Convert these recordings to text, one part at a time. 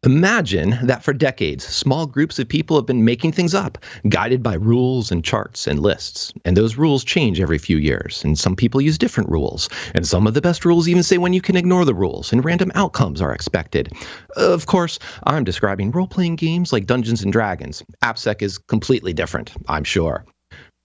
Imagine that for decades, small groups of people have been making things up, guided by rules and charts and lists. And those rules change every few years, and some people use different rules. And some of the best rules even say when you can ignore the rules, and random outcomes are expected. Of course, I'm describing role-playing games like Dungeons & Dragons. AppSec is completely different, I'm sure.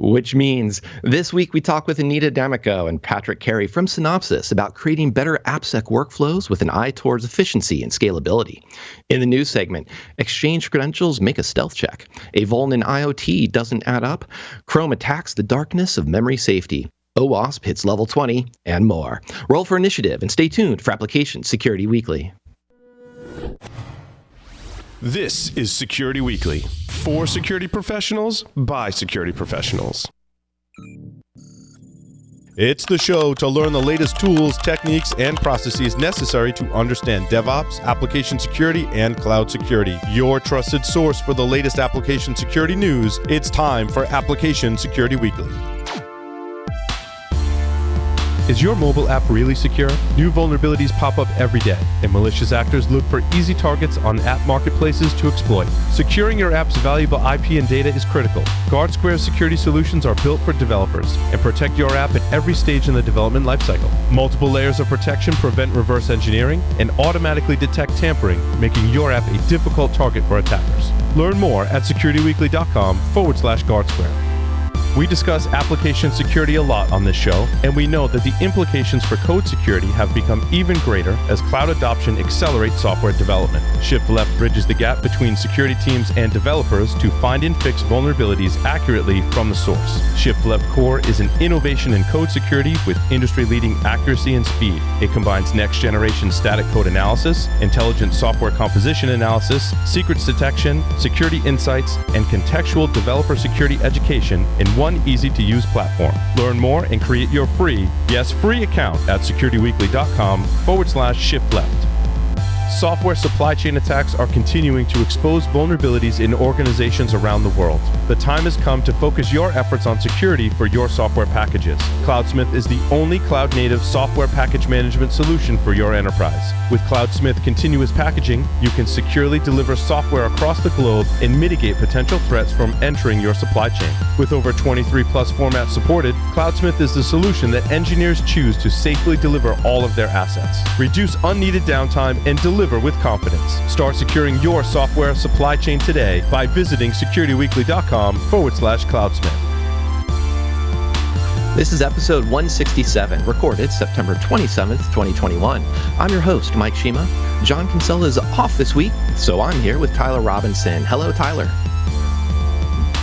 Which means this week we talk with Anita D'Amico and Patrick Carey from Synopsys about creating better AppSec workflows with an eye towards efficiency and scalability. In the news segment, Exchange credentials make a stealth check. A vuln in IoT doesn't add up. Chrome attacks the darkness of memory safety. OWASP hits level 20, and more. Roll for initiative and stay tuned for Application Security Weekly. This is Security Weekly, for security professionals, by security professionals. It's the show to learn the latest tools, techniques, and processes necessary to understand DevOps, application security, and cloud security. Your trusted source for the latest application security news. It's time for Application Security Weekly. Is your mobile app really secure? New vulnerabilities pop up every day, and malicious actors look for easy targets on app marketplaces to exploit. Securing your app's valuable IP and data is critical. GuardSquare's security solutions are built for developers and protect your app at every stage in the development lifecycle. Multiple layers of protection prevent reverse engineering and automatically detect tampering, making your app a difficult target for attackers. Learn more at securityweekly.com/GuardSquare. We discuss application security a lot on this show, and we know that the implications for code security have become even greater as cloud adoption accelerates software development. Shift Left bridges the gap between security teams and developers to find and fix vulnerabilities accurately from the source. Shift Left Core is an innovation in code security with industry-leading accuracy and speed. It combines next-generation static code analysis, intelligent software composition analysis, secrets detection, security insights, and contextual developer security education in one easy-to-use platform. Learn more and create your free account at securityweekly.com/shiftleft. Software supply chain attacks are continuing to expose vulnerabilities in organizations around the world. The time has come to focus your efforts on security for your software packages. Cloudsmith is the only cloud-native software package management solution for your enterprise. With Cloudsmith Continuous Packaging, you can securely deliver software across the globe and mitigate potential threats from entering your supply chain. With over 23+ formats supported, Cloudsmith is the solution that engineers choose to safely deliver all of their assets. Reduce unneeded downtime and deliver with confidence. Start securing your software supply chain today by visiting securityweekly.com/cloudsmith. This is episode 167, recorded September 27th, 2021. I'm your host, Mike Shima. John Kinsella is off this week, so I'm here with Tyler Robinson. Hello, Tyler.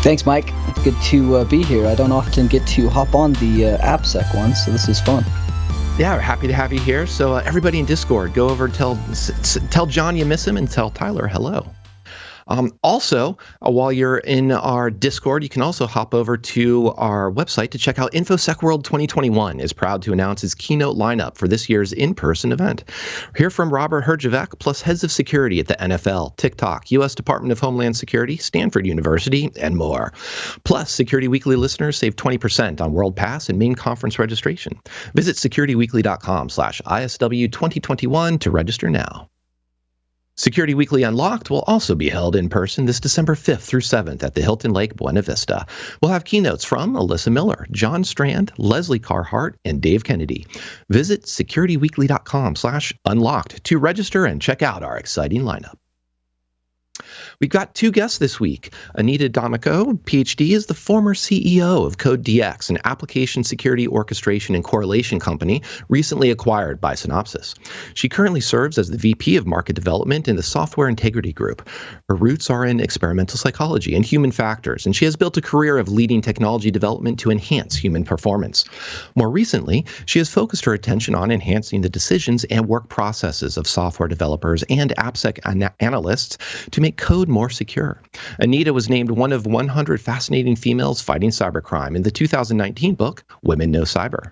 Thanks, Mike. It's good to be here. I don't often get to hop on the AppSec one, so this is fun. Yeah, we're happy to have you here. So everybody in Discord, go over, tell John you miss him, and tell Tyler hello. Also, while you're in our Discord, you can also hop over to our website to check out InfoSec World 2021 is proud to announce its keynote lineup for this year's in-person event. Hear from Robert Herjavec, plus heads of security at the NFL, TikTok, U.S. Department of Homeland Security, Stanford University, and more. Plus, Security Weekly listeners save 20% on World Pass and main conference registration. Visit securityweekly.com/ISW 2021 to register now. Security Weekly Unlocked will also be held in person this December 5th through 7th at the Hilton Lake Buena Vista. We'll have keynotes from Alyssa Miller, John Strand, Leslie Carhart, and Dave Kennedy. Visit securityweekly.com/unlocked to register and check out our exciting lineup. We've got two guests this week. Anita D'Amico, PhD, is the former CEO of CodeDX, an application security orchestration and correlation company recently acquired by Synopsys. She currently serves as the VP of Market Development in the Software Integrity Group. Her roots are in experimental psychology and human factors, and she has built a career of leading technology development to enhance human performance. More recently, she has focused her attention on enhancing the decisions and work processes of software developers and AppSec analysts to make code more secure. Anita was named one of 100 fascinating females fighting cybercrime in the 2019 book, Women Know Cyber.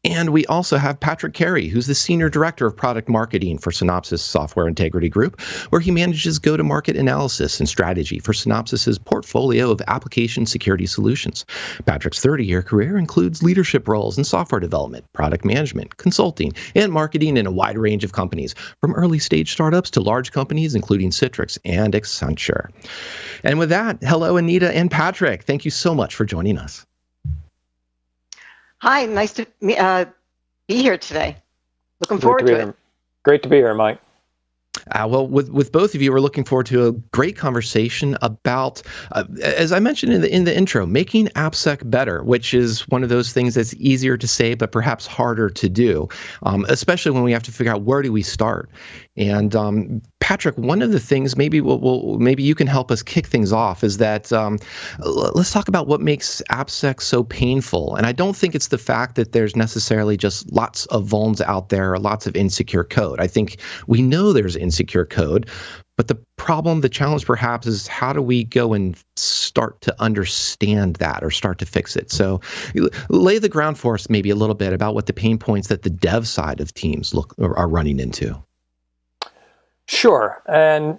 And we also have Patrick Carey, who's the Senior Director of Product Marketing for Synopsys Software Integrity Group, where he manages go-to-market analysis and strategy for Synopsys' portfolio of application security solutions. Patrick's 30-year career includes leadership roles in software development, product management, consulting, and marketing in a wide range of companies, from early-stage startups to large companies, including Citrix and Accenture. And with that, hello, Anita and Patrick. Thank you so much for joining us. Hi, nice to be here today. Looking forward to it. Great to be here, Mike. Well, with both of you, we're looking forward to a great conversation about, as I mentioned in the intro, making AppSec better, which is one of those things that's easier to say, but perhaps harder to do, especially when we have to figure out where do we start. And Patrick, one of the things maybe maybe you can help us kick things off is that let's talk about what makes AppSec so painful. And I don't think it's the fact that there's necessarily just lots of vulns out there or lots of insecure code. I think we know there's insecure code, but the challenge perhaps is how do we go and start to understand that or start to fix it? So lay the ground for us maybe a little bit about what the pain points that the dev side of teams are running into. Sure. And,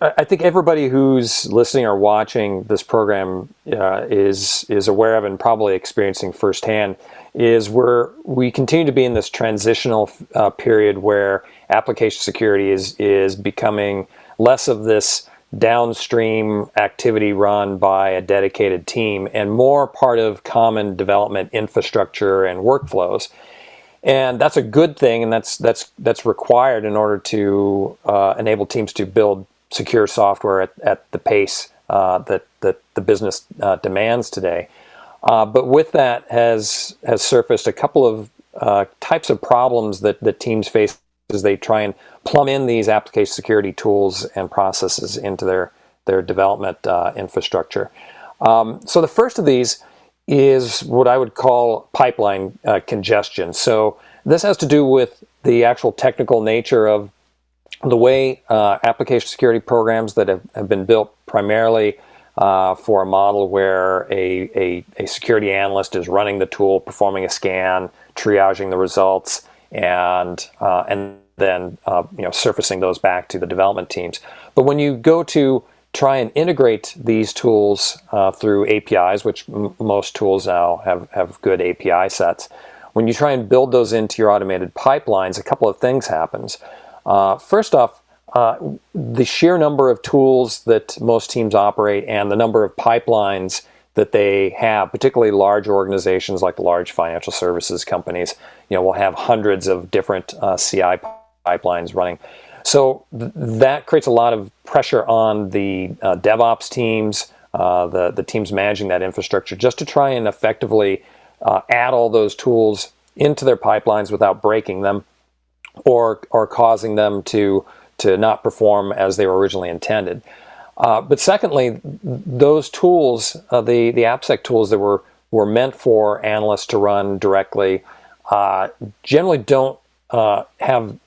I think everybody who's listening or watching this program is aware of and probably experiencing firsthand is we continue to be in this transitional period where application security is becoming less of this downstream activity run by a dedicated team and more part of common development infrastructure and workflows. And that's a good thing, and that's required in order to enable teams to build secure software at the pace that the business demands today. But with that has surfaced a couple of types of problems that teams face as they try and plumb in these application security tools and processes into their development infrastructure. So the first of these is what I would call pipeline congestion. So this has to do with the actual technical nature of the way application security programs that have been built primarily for a model where a security analyst is running the tool, performing a scan, triaging the results, and then surfacing those back to the development teams. But when you go to try and integrate these tools through APIs, which most tools now have good API sets. When you try and build those into your automated pipelines, a couple of things happens. First off, the sheer number of tools that most teams operate and the number of pipelines that they have, particularly large organizations like large financial services companies, will have hundreds of different CI pipelines running. So that creates a lot of pressure on the DevOps teams, the teams managing that infrastructure, just to try and effectively add all those tools into their pipelines without breaking them or causing them to not perform as they were originally intended. But secondly, those tools, the AppSec tools that were meant for analysts to run directly, generally don't have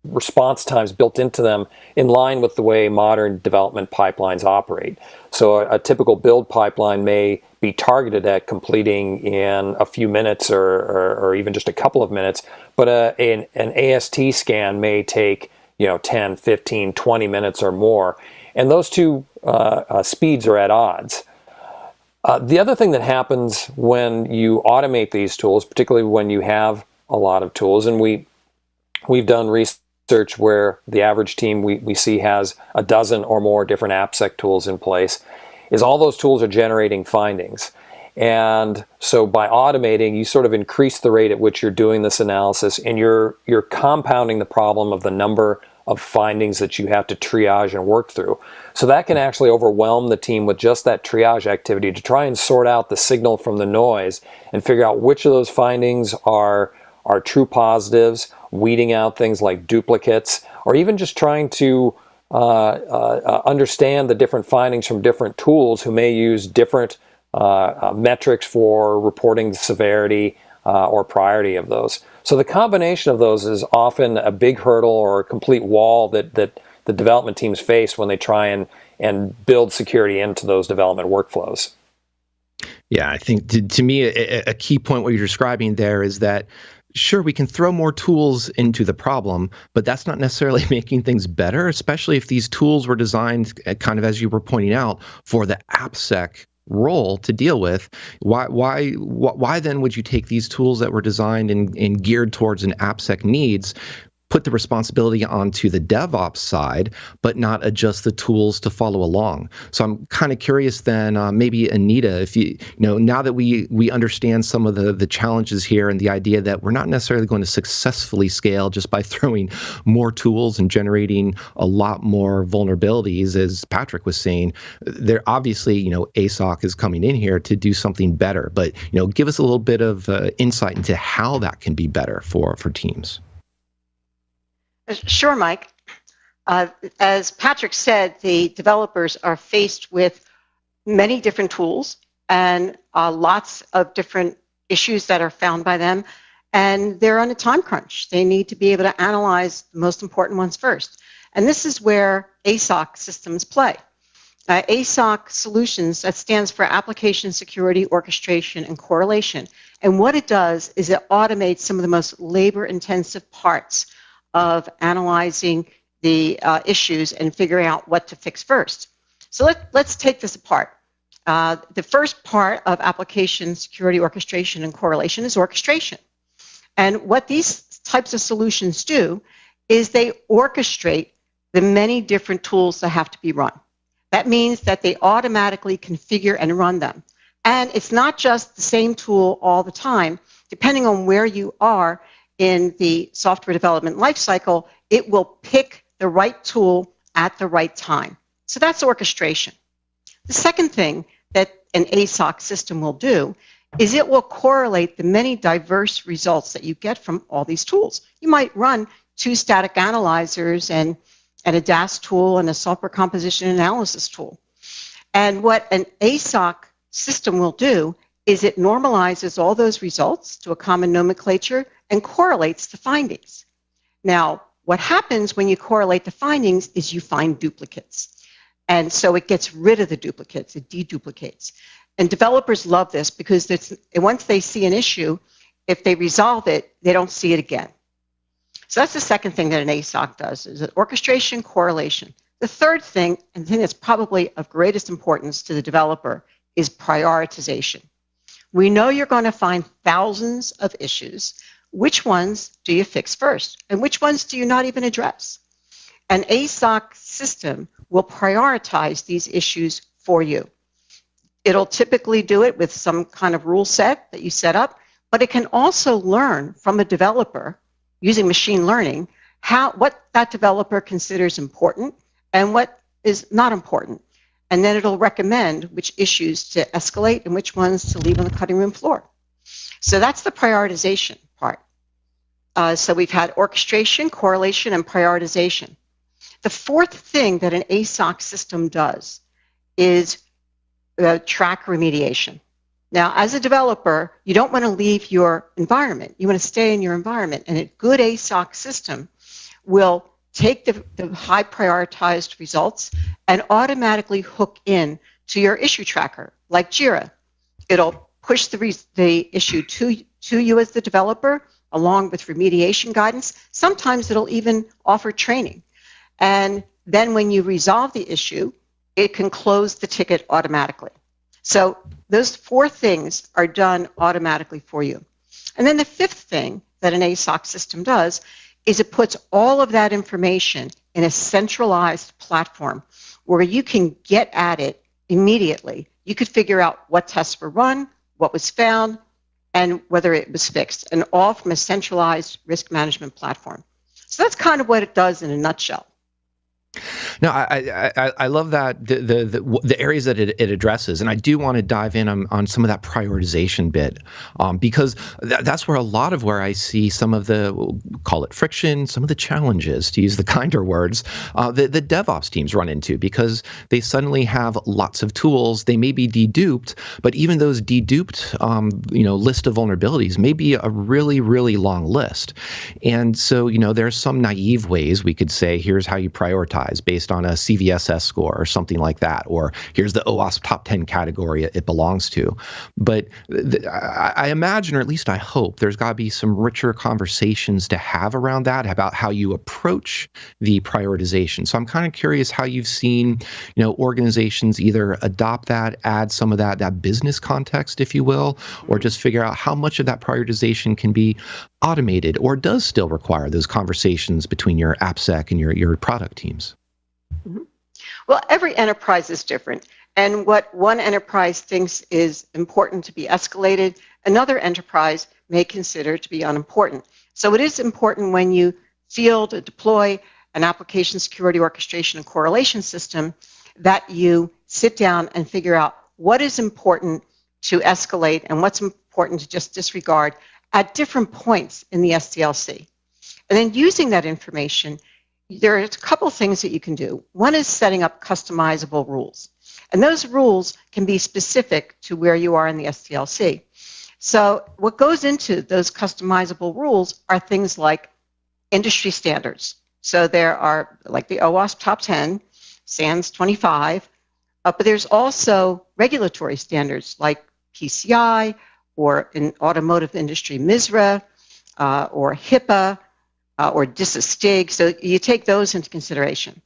response times built into them in line with the way modern development pipelines operate. So a typical build pipeline may be targeted at completing in a few minutes or even just a couple of minutes, but an AST scan may take 10, 15, 20 minutes or more. And those two speeds are at odds. The other thing that happens when you automate these tools, particularly when you have a lot of tools, and we've done research where the average team we see has a dozen or more different AppSec tools in place, is all those tools are generating findings. And so by automating, you sort of increase the rate at which you're doing this analysis, and you're compounding the problem of the number of findings that you have to triage and work through. So that can actually overwhelm the team with just that triage activity to try and sort out the signal from the noise and figure out which of those findings are true positives, weeding out things like duplicates, or even just trying to understand the different findings from different tools who may use different metrics for reporting the severity or priority of those. So the combination of those is often a big hurdle or a complete wall that the development teams face when they try and build security into those development workflows. Yeah, I think to me, a key point what you're describing there is that sure, we can throw more tools into the problem, but that's not necessarily making things better, especially if these tools were designed, kind of as you were pointing out, for the AppSec role to deal with. Why then would you take these tools that were designed and geared towards an AppSec needs, put the responsibility onto the DevOps side, but not adjust the tools to follow along? So I'm kind of curious then, maybe Anita, if you know, now that we understand some of the challenges here and the idea that we're not necessarily going to successfully scale just by throwing more tools and generating a lot more vulnerabilities, as Patrick was saying, there obviously, ASOC is coming in here to do something better, but, give us a little bit of insight into how that can be better for teams. Sure, Mike. As Patrick said, the developers are faced with many different tools and lots of different issues that are found by them, and they're on a time crunch. They need to be able to analyze the most important ones first. And this is where ASOC systems play. ASOC solutions, that stands for Application Security Orchestration and Correlation. And what it does is it automates some of the most labor-intensive parts of analyzing the issues and figuring out what to fix first. So let's take this apart. The first part of application security orchestration and correlation is orchestration. And what these types of solutions do is they orchestrate the many different tools that have to be run. That means that they automatically configure and run them. And it's not just the same tool all the time. Depending on where you are in the software development lifecycle, it will pick the right tool at the right time. So that's orchestration. The second thing that an ASOC system will do is it will correlate the many diverse results that you get from all these tools. You might run 2 static analyzers and a DAS tool and a software composition analysis tool. And what an ASOC system will do is it normalizes all those results to a common nomenclature and correlates the findings. Now, what happens when you correlate the findings is you find duplicates. And so it gets rid of the duplicates, it deduplicates. And developers love this because once they see an issue, if they resolve it, they don't see it again. So that's the second thing that an ASOC does, is orchestration, correlation. The third thing, and the thing that's probably of greatest importance to the developer, is prioritization. We know you're going to find thousands of issues. Which ones do you fix first? And which ones do you not even address? An ASOC system will prioritize these issues for you. It'll typically do it with some kind of rule set that you set up, but it can also learn from a developer using machine learning what that developer considers important and what is not important. And then it'll recommend which issues to escalate and which ones to leave on the cutting room floor. So that's the prioritization part. So we've had orchestration, correlation, and prioritization. The fourth thing that an ASOC system does is track remediation. Now, as a developer, you don't want to leave your environment. You want to stay in your environment. And a good ASOC system will take the high prioritized results and automatically hook in to your issue tracker, like Jira. It'll push the issue to you as the developer, along with remediation guidance. Sometimes it'll even offer training. And then when you resolve the issue, it can close the ticket automatically. So those 4 things are done automatically for you. And then the fifth thing that an ASOC system does is it puts all of that information in a centralized platform where you can get at it immediately. You could figure out what tests were run, what was found, and whether it was fixed, and all from a centralized risk management platform. So that's kind of what it does in a nutshell. No, I love that the areas that it addresses, and I do want to dive in on some of that prioritization bit, because that's where a lot of where I see some of the, we'll call it friction, some of the challenges, to use the kinder words, the DevOps teams run into, because they suddenly have lots of tools. They may be deduped, but even those deduped, list of vulnerabilities may be a really, really long list. And so, there's some naive ways we could say, here's how you prioritize based based on a CVSS score or something like that, or here's the OWASP top 10 category it belongs to. But I imagine, or at least I hope, there's got to be some richer conversations to have around that about how you approach the prioritization. So I'm kind of curious how you've seen, organizations either adopt that, add some of that business context, if you will, or just figure out how much of that prioritization can be automated or does still require those conversations between your AppSec and your product teams. Mm-hmm. Well, every enterprise is different. And what one enterprise thinks is important to be escalated, another enterprise may consider to be unimportant. So it is important when you field or deploy an application security orchestration and correlation system that you sit down and figure out what is important to escalate and what's important to just disregard at different points in the SDLC. And then using that information, there are a couple things that you can do. One is setting up customizable rules. And those rules can be specific to where you are in the SDLC. So what goes into those customizable rules are things like industry standards. So there are like the OWASP top 10, SANS 25, but there's also regulatory standards like PCI, or in automotive industry, MISRA, or HIPAA, or DISA-STIG. So you take those into consideration.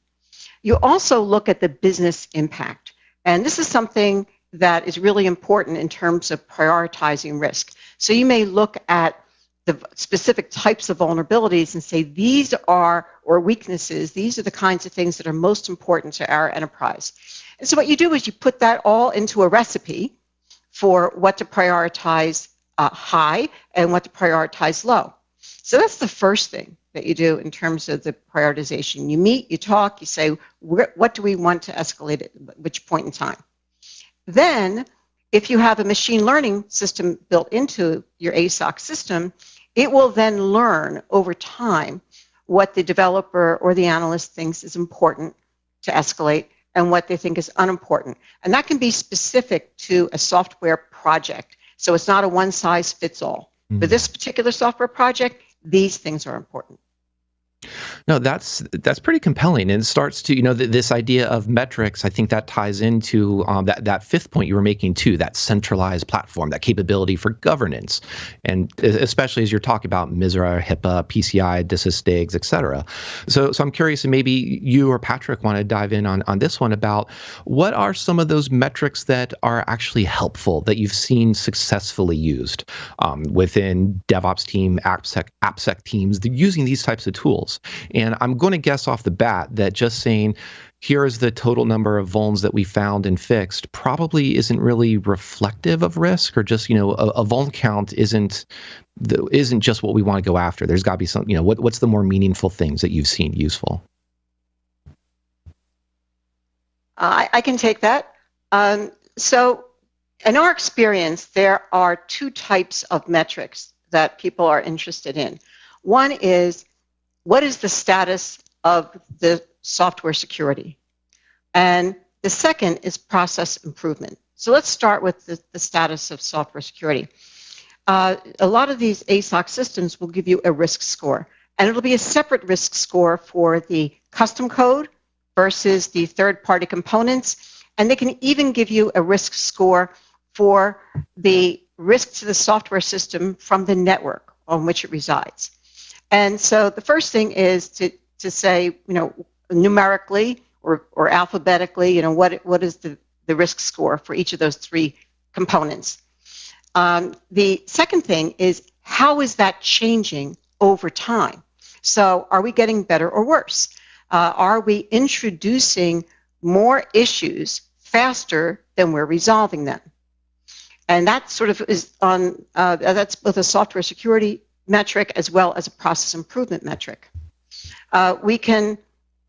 You also look at the business impact. And this is something that is really important in terms of prioritizing risk. So you may look at the specific types of vulnerabilities and say, these are, or weaknesses, these are the kinds of things that are most important to our enterprise. And so what you do is you put that all into a recipe for what to prioritize high and what to prioritize low. So that's the first thing that you do in terms of the prioritization. You meet, you talk, you say, what do we want to escalate at which point in time? Then, if you have a machine learning system built into your ASOC system, it will then learn over time what the developer or the analyst thinks is important to escalate and what they think is unimportant. And that can be specific to a software project. So it's not a one-size-fits-all. For this particular software project, these things are important. No, that's pretty compelling, and it starts to this idea of metrics. I think that ties into that fifth point you were making too. That centralized platform, that capability for governance, and especially as you're talking about MISRA, HIPAA, PCI, DISA-STIGs, et cetera. So I'm curious, and maybe you or Patrick want to dive in on this one about what are some of those metrics that are actually helpful that you've seen successfully used within DevOps team, AppSec teams using these types of tools. And I'm going to guess off the bat that just saying, here is the total number of vulns that we found and fixed probably isn't really reflective of risk, or just, a vuln count isn't just what we want to go after. There's got to be some, what's the more meaningful things that you've seen useful? I can take that. So in our experience, there are two types of metrics that people are interested in. One is, what is the status of the software security? And the second is process improvement. So let's start with the status of software security. A lot of these ASOC systems will give you a risk score, and it'll be a separate risk score for the custom code versus the third-party components, and they can even give you a risk score for the risk to the software system from the network on which it resides. And so the first thing is to say, numerically or alphabetically, what is the risk score for each of those three components. The second thing is, how is that changing over time? So are we getting better or worse? Are we introducing more issues faster than we're resolving them? And that sort of is on, that's both a software security metric as well as a process improvement metric. We can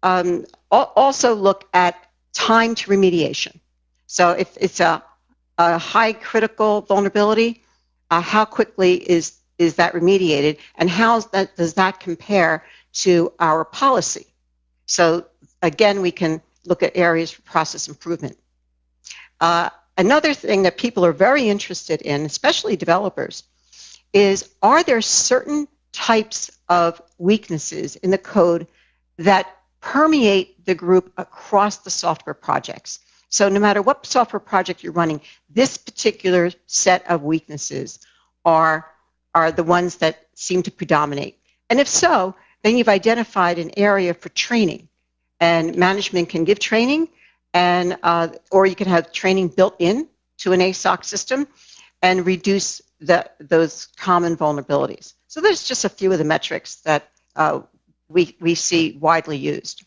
also look at time to remediation. So if it's a high critical vulnerability, how quickly is that remediated, and how does that compare to our policy? So again, we can look at areas for process improvement. Another thing that people are very interested in, especially developers, is, are there certain types of weaknesses in the code that permeate the group across the software projects. So no matter what software project you're running, this particular set of weaknesses are the ones that seem to predominate. And if so, then you've identified an area for training. And management can give training, and or you can have training built in to an ASOC system and reduce those common vulnerabilities. So there's just a few of the metrics that we see widely used.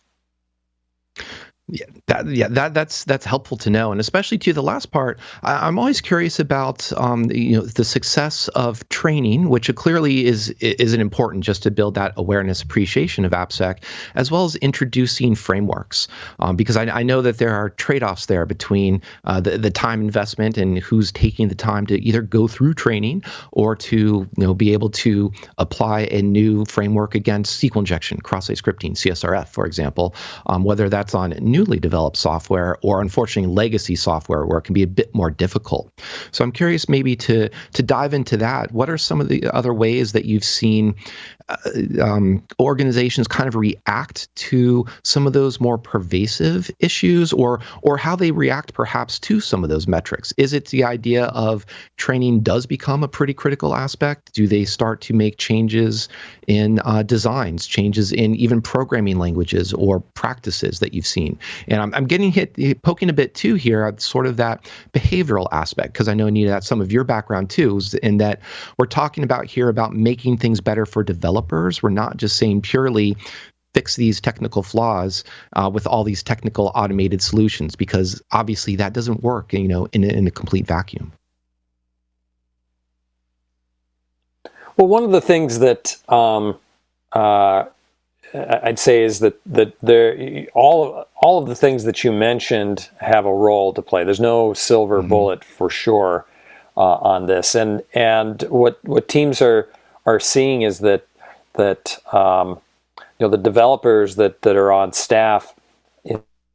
That's helpful to know, and especially to the last part. I'm always curious about the success of training, which clearly is important just to build that awareness, appreciation of AppSec, as well as introducing frameworks, because I know that there are trade-offs there between the time investment and who's taking the time to either go through training or to be able to apply a new framework against SQL injection, cross-site scripting, CSRF, for example, whether that's on newly developed software or unfortunately legacy software where it can be a bit more difficult. So I'm curious maybe to dive into that. What are some of the other ways that you've seen organizations kind of react to some of those more pervasive issues, or how they react perhaps to some of those metrics? Is it the idea of training does become a pretty critical aspect? Do they start to make changes in designs, changes in even programming languages or practices that you've seen? And I'm getting poking a bit too here at sort of that behavioral aspect, because I know, Anita, that's some of your background too, in that we're talking about here about making things better for developers. We're not just saying purely fix these technical flaws with all these technical automated solutions, because obviously that doesn't work, in a complete vacuum. Well, one of the things that I'd say is that there all of the things that you mentioned have a role to play. There's no silver bullet for sure on this, and what teams are seeing is that the developers that are on staff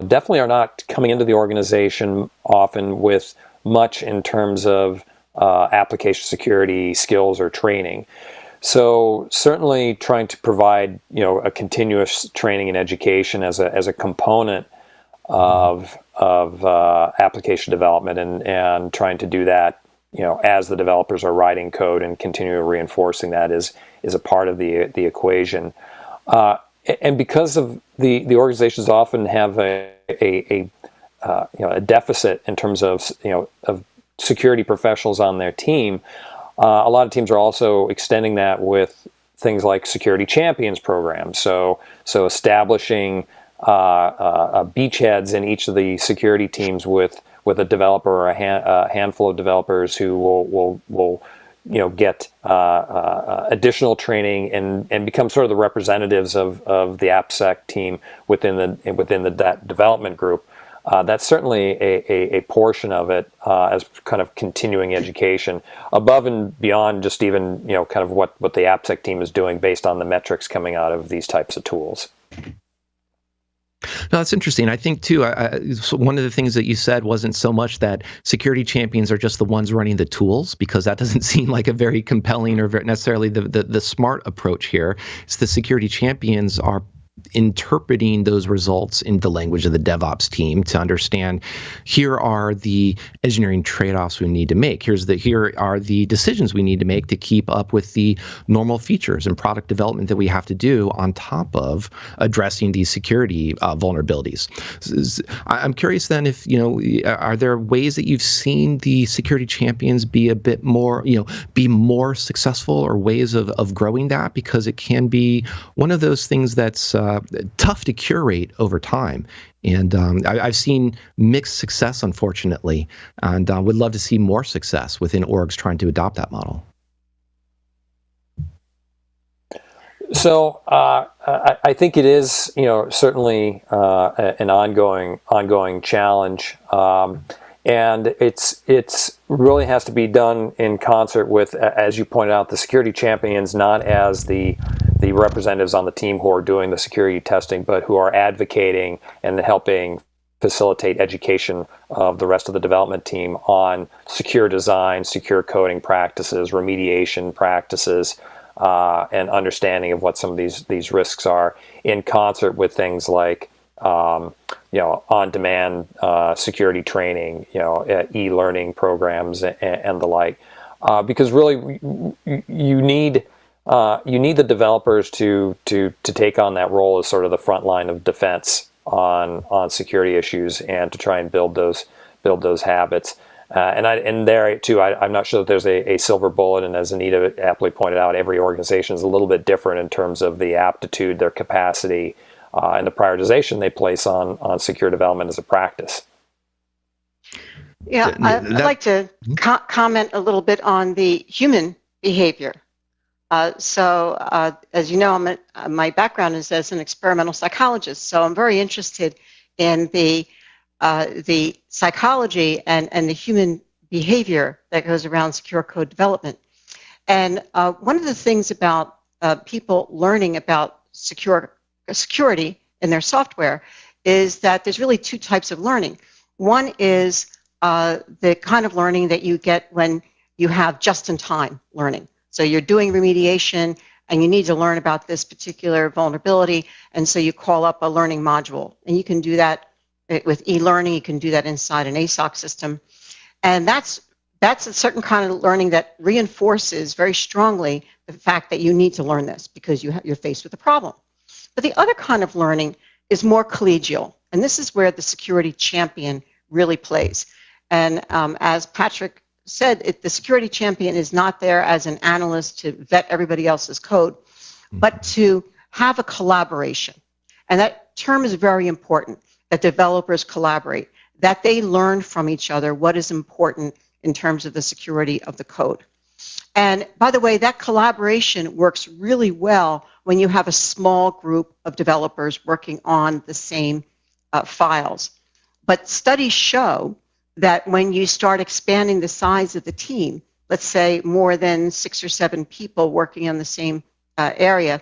definitely are not coming into the organization often with much in terms of application security skills or training. So certainly trying to provide a continuous training and education as a component of application development, and trying to do that as the developers are writing code and continually reinforcing that is a part of the equation. And because of the organizations often have a deficit in terms of security professionals on their team, a lot of teams are also extending that with things like security champions programs. So establishing beachheads in each of the security teams with a developer or a handful of developers who will get additional training and become sort of the representatives of the AppSec team within the development group. That's certainly a portion of it as kind of continuing education above and beyond just even kind of what the AppSec team is doing based on the metrics coming out of these types of tools. No, that's interesting. I think, too, one of the things that you said wasn't so much that security champions are just the ones running the tools, because that doesn't seem like a very compelling or necessarily the smart approach here. It's the security champions are interpreting those results in the language of the DevOps team to understand, here are the engineering trade-offs we need to make. Here are the decisions we need to make to keep up with the normal features and product development that we have to do on top of addressing these security vulnerabilities. I'm curious then if, are there ways that you've seen the security champions be a bit more, be more successful, or ways of growing that? Because it can be one of those things that's tough to curate over time. And I've seen mixed success, unfortunately, and would love to see more success within orgs trying to adopt that model. So I think it is, certainly an ongoing challenge, and it's really has to be done in concert with, as you pointed out, the security champions, not as the representatives on the team who are doing the security testing, but who are advocating and helping facilitate education of the rest of the development team on secure design, secure coding practices, remediation practices, and understanding of what some of these risks are, in concert with things like on-demand security training, e-learning programs and the like, because really you need the developers to take on that role as sort of the front line of defense on security issues, and to try and build those habits. And there too, I'm not sure that there's a silver bullet. And as Anita aptly pointed out, every organization is a little bit different in terms of the aptitude, their capacity, and the prioritization they place on secure development as a practice. Yeah, I'd like to comment a little bit on the human behavior. As you know, my background is as an experimental psychologist, so I'm very interested in the psychology and the human behavior that goes around secure code development. And one of the things about people learning about security in their software is that there's really two types of learning. One is the kind of learning that you get when you have just-in-time learning. So you're doing remediation and you need to learn about this particular vulnerability, and so you call up a learning module. And you can do that with e-learning, you can do that inside an ASOC system. And that's a certain kind of learning that reinforces very strongly the fact that you need to learn this because you're faced with a problem. But the other kind of learning is more collegial, and this is where the security champion really plays. And as Patrick said, the security champion is not there as an analyst to vet everybody else's code, but to have a collaboration. And that term is very important, that developers collaborate, that they learn from each other what is important in terms of the security of the code. And by the way, that collaboration works really well when you have a small group of developers working on the same files. But studies show that when you start expanding the size of the team, let's say more than 6 or 7 people working on the same area,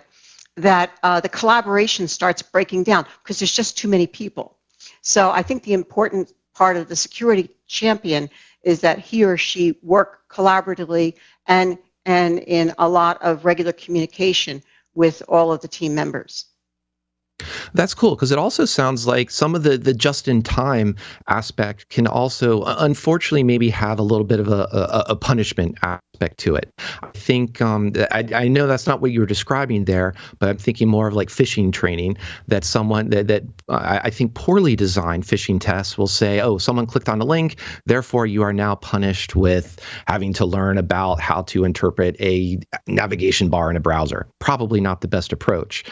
that the collaboration starts breaking down because there's just too many people. So I think the important part of the security champion is that he or she work collaboratively and in a lot of regular communication with all of the team members. That's cool, because it also sounds like some of the just-in-time aspect can also, unfortunately, maybe have a little bit of a punishment aspect to it. I think, I know that's not what you were describing there, but I'm thinking more of like phishing training, that someone, that I think poorly designed phishing tests will say, oh, someone clicked on a link, therefore you are now punished with having to learn about how to interpret a navigation bar in a browser. Probably not the best approach.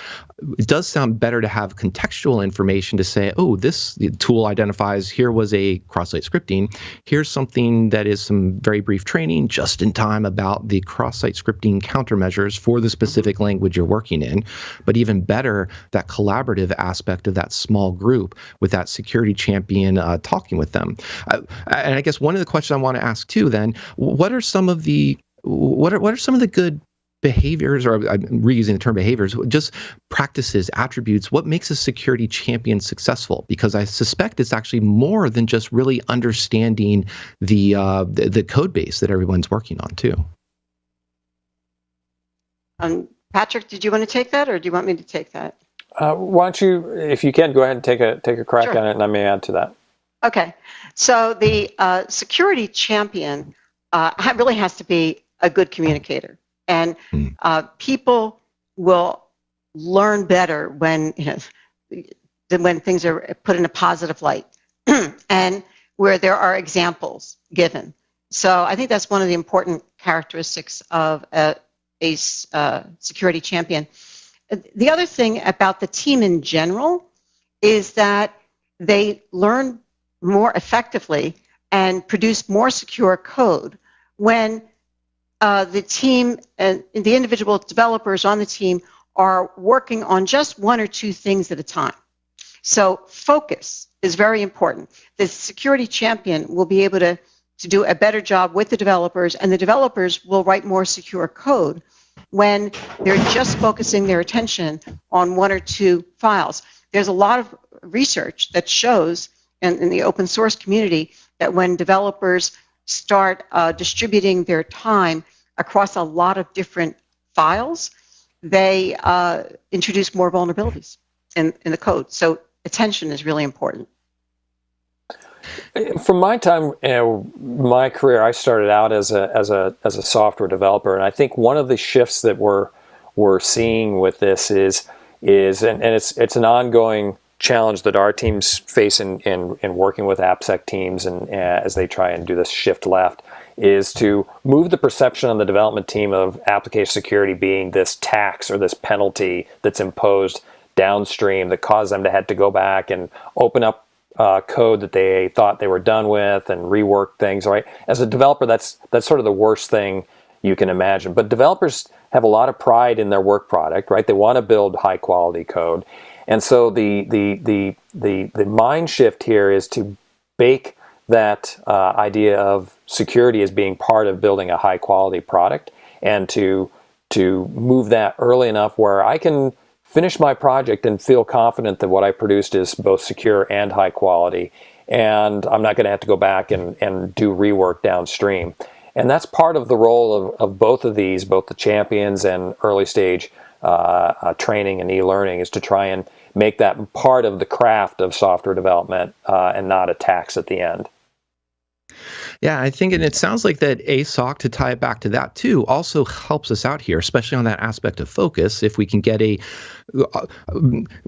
It does sound better to have contextual information to say, oh, this tool identifies here was a cross-site scripting. Here's something that is some very brief training just in time about the cross-site scripting countermeasures for the specific language you're working in. But even better, that collaborative aspect of that small group with that security champion talking with them. And I guess one of the questions I want to ask too, then, what are some of the good behaviors, or I'm reusing the term behaviors, just practices, attributes, what makes a security champion successful? Because I suspect it's actually more than just really understanding the code base that everyone's working on too. Patrick, did you want to take that, or do you want me to take that? Why don't you, if you can, go ahead and take a crack Sure. on it, and I may add to that. Okay, so the security champion really has to be a good communicator. And people will learn better when things are put in a positive light and where there are examples given. So I think that's one of the important characteristics of a security champion. The other thing about the team in general is that they learn more effectively and produce more secure code when the team and the individual developers on the team are working on just one or two things at a time. So focus is very important. The security champion will be able to do a better job with the developers, and the developers will write more secure code when they're just focusing their attention on one or two files. There's a lot of research that shows in the open source community that when developers start distributing their time across a lot of different files, they introduce more vulnerabilities in the code. So attention is really important. From my time, my career, I started out as a software developer, and I think one of the shifts that we're seeing with this is it's an ongoing challenge that our teams face in working with AppSec teams, and as they try and do this shift left, is to move the perception on the development team of application security being this tax or this penalty that's imposed downstream that causes them to have to go back and open up code that they thought they were done with and rework things, right? As a developer, that's sort of the worst thing you can imagine. But developers have a lot of pride in their work product, right? They want to build high quality code. And so the mind shift here is to bake that idea of security as being part of building a high quality product, and to move that early enough where I can finish my project and feel confident that what I produced is both secure and high quality, and I'm not going to have to go back and do rework downstream. And that's part of the role of both of these, both the champions and early stage training and e-learning, is to try and make that part of the craft of software development and not a tax at the end. Yeah, I think, and it sounds like that ASOC, to tie it back to that too, also helps us out here, especially on that aspect of focus. If we can get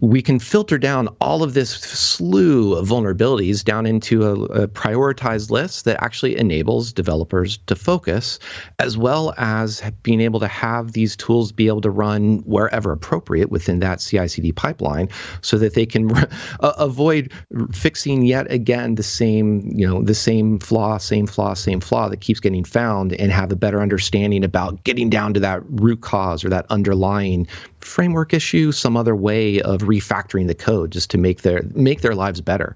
we can filter down all of this slew of vulnerabilities down into a prioritized list that actually enables developers to focus, as well as being able to have these tools be able to run wherever appropriate within that CI/CD pipeline, so that they can avoid fixing yet again the same flaw that keeps getting found, and have a better understanding about getting down to that root cause or that underlying framework issue, some other way of refactoring the code just to make their lives better.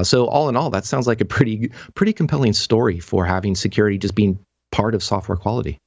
So all in all, that sounds like a pretty compelling story for having security just being part of software quality.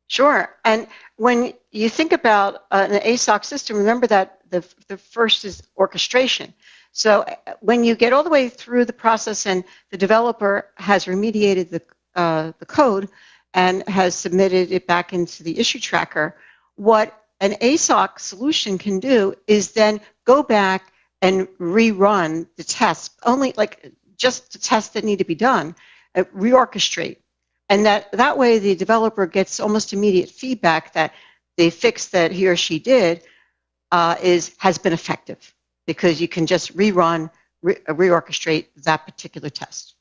Sure. And when you think about an ASOC system, remember that the first is orchestration. So when you get all the way through the process and the developer has remediated the code and has submitted it back into the issue tracker, what an ASOC solution can do is then go back and rerun the tests, only like just the tests that need to be done, reorchestrate. And that way the developer gets almost immediate feedback that the fix that he or she did has been effective, because you can just reorchestrate that particular test.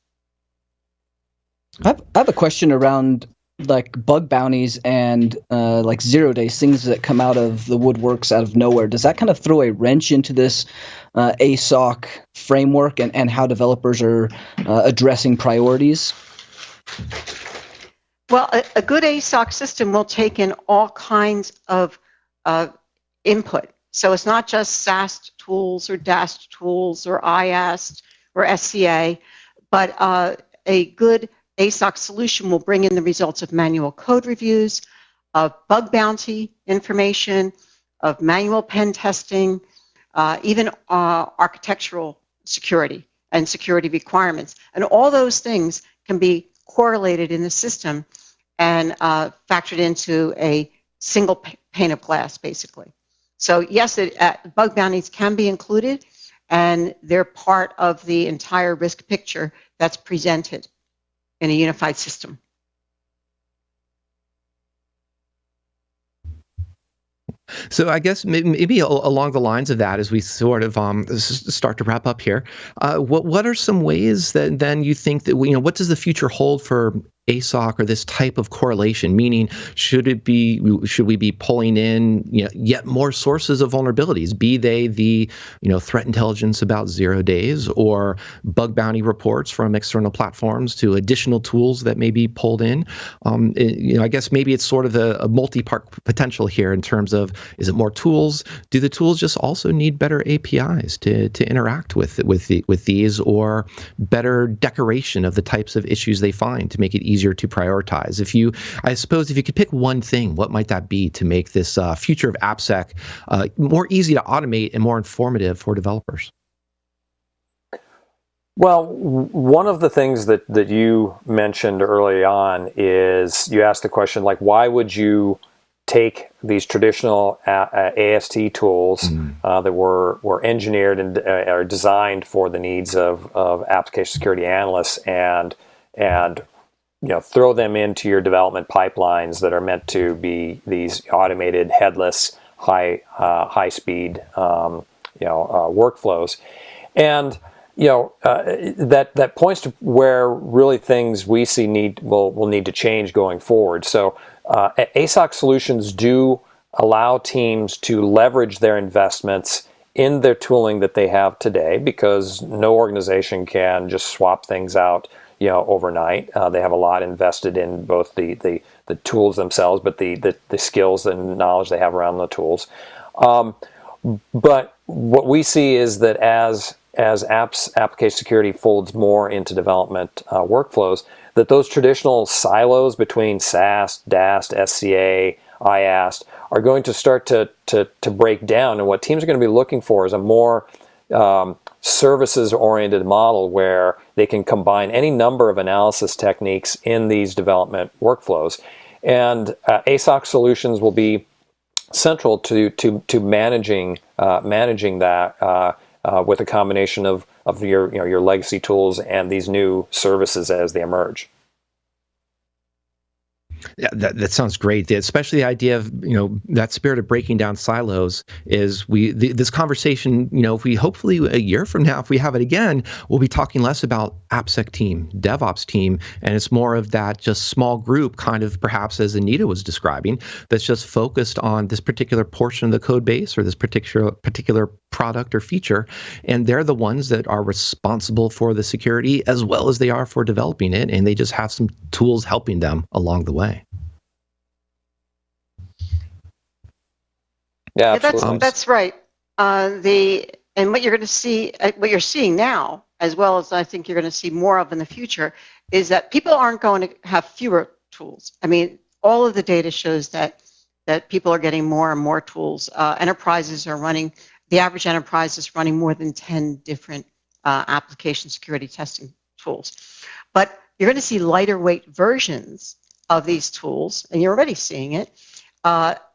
I have a question around like bug bounties and like 0 days, things that come out of the woodworks out of nowhere. Does that kind of throw a wrench into this ASOC framework and how developers are addressing priorities? Well, a good ASOC system will take in all kinds of input. So it's not just SAST tools or DAST tools or IAST or SCA, but a good ASOC solution will bring in the results of manual code reviews, of bug bounty information, of manual pen testing, even architectural security and security requirements. And all those things can be correlated in the system and factored into a single pane of glass, basically. So yes, bug bounties can be included, and they're part of the entire risk picture that's presented in a unified system. So I guess maybe along the lines of that, as we sort of start to wrap up here, what are some ways that then you think that what does the future hold for ASOC or this type of correlation? Meaning, should we be pulling in yet more sources of vulnerabilities, be they the threat intelligence about 0 days or bug bounty reports from external platforms to additional tools that may be pulled in? I guess maybe it's sort of a multi-part potential here in terms of, is it more tools? Do the tools just also need better APIs to interact with these, or better decoration of the types of issues they find to make it easier to prioritize? I suppose if you could pick one thing, what might that be to make this future of AppSec more easy to automate and more informative for developers? Well, one of the things that you mentioned early on is you asked the question, like, why would you take these traditional AST tools that were engineered and are designed for the needs of application security analysts and throw them into your development pipelines that are meant to be these automated, headless, high speed workflows. And that points to where really things we see will need to change going forward. So ASOC solutions do allow teams to leverage their investments in their tooling that they have today, because no organization can just swap things out overnight. They have a lot invested in both the tools themselves, but the skills and knowledge they have around the tools. But what we see is that as application security folds more into development workflows, that those traditional silos between SAST, DAST, SCA, IAST are going to start to break down. And what teams are going to be looking for is a more services-oriented model where they can combine any number of analysis techniques in these development workflows. And ASOC solutions will be central to managing that with a combination of your legacy tools and these new services as they emerge. Yeah, that sounds great. Especially the idea of that spirit of breaking down silos is this conversation. If we hopefully a year from now, if we have it again, we'll be talking less about AppSec team, DevOps team, and it's more of that just small group, kind of perhaps as Anita was describing, that's just focused on this particular portion of the code base or this particular product or feature, and they're the ones that are responsible for the security as well as they are for developing it, and they just have some tools helping them along the way. Yeah, absolutely. That's right. And what you're going to see, what you're seeing now, as well as I think you're going to see more of in the future, is that people aren't going to have fewer tools. I mean, all of the data shows that people are getting more and more tools. Enterprises are running. The average enterprise is running more than 10 different application security testing tools. But you're going to see lighter weight versions of these tools, and you're already seeing it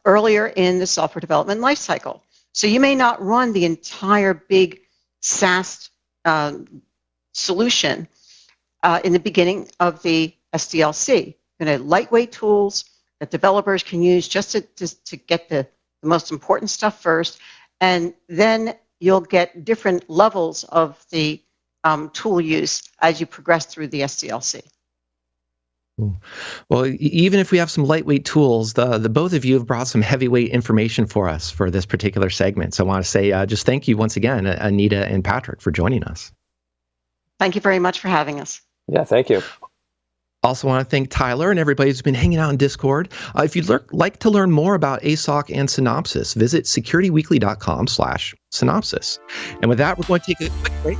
earlier in the software development lifecycle. So you may not run the entire big SaaS solution in the beginning of the SDLC. You're going to have lightweight tools that developers can use just to get the most important stuff first, and then you'll get different levels of the tool use as you progress through the SDLC. Well, even if we have some lightweight tools, the both of you have brought some heavyweight information for us for this particular segment. So I want to say just thank you once again, Anita and Patrick, for joining us. Thank you very much for having us. Yeah, thank you. Also want to thank Tyler and everybody who's been hanging out in Discord. If you'd like to learn more about ASOC and Synopsys, visit securityweekly.com/Synopsys. And with that, we're going to take a quick break.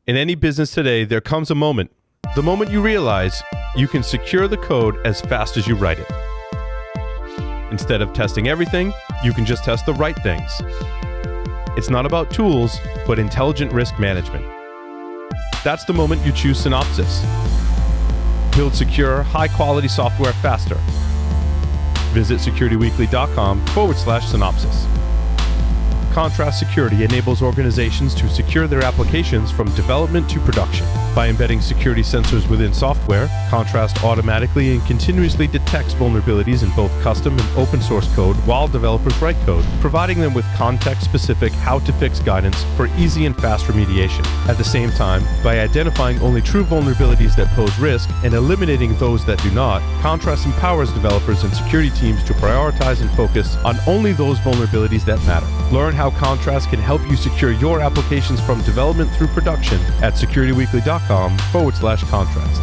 In any business today, there comes a moment, the moment you realize you can secure the code as fast as you write it. Instead of testing everything, you can just test the right things. It's not about tools, but intelligent risk management. That's the moment you choose Synopsys. Build secure, high-quality software faster. Visit securityweekly.com/Synopsys. Contrast Security enables organizations to secure their applications from development to production. By embedding security sensors within software, Contrast automatically and continuously detects vulnerabilities in both custom and open source code while developers write code, providing them with context-specific how-to-fix guidance for easy and fast remediation. At the same time, by identifying only true vulnerabilities that pose risk and eliminating those that do not, Contrast empowers developers and security teams to prioritize and focus on only those vulnerabilities that matter. Learn how Contrast can help you secure your applications from development through production at securityweekly.com/Contrast.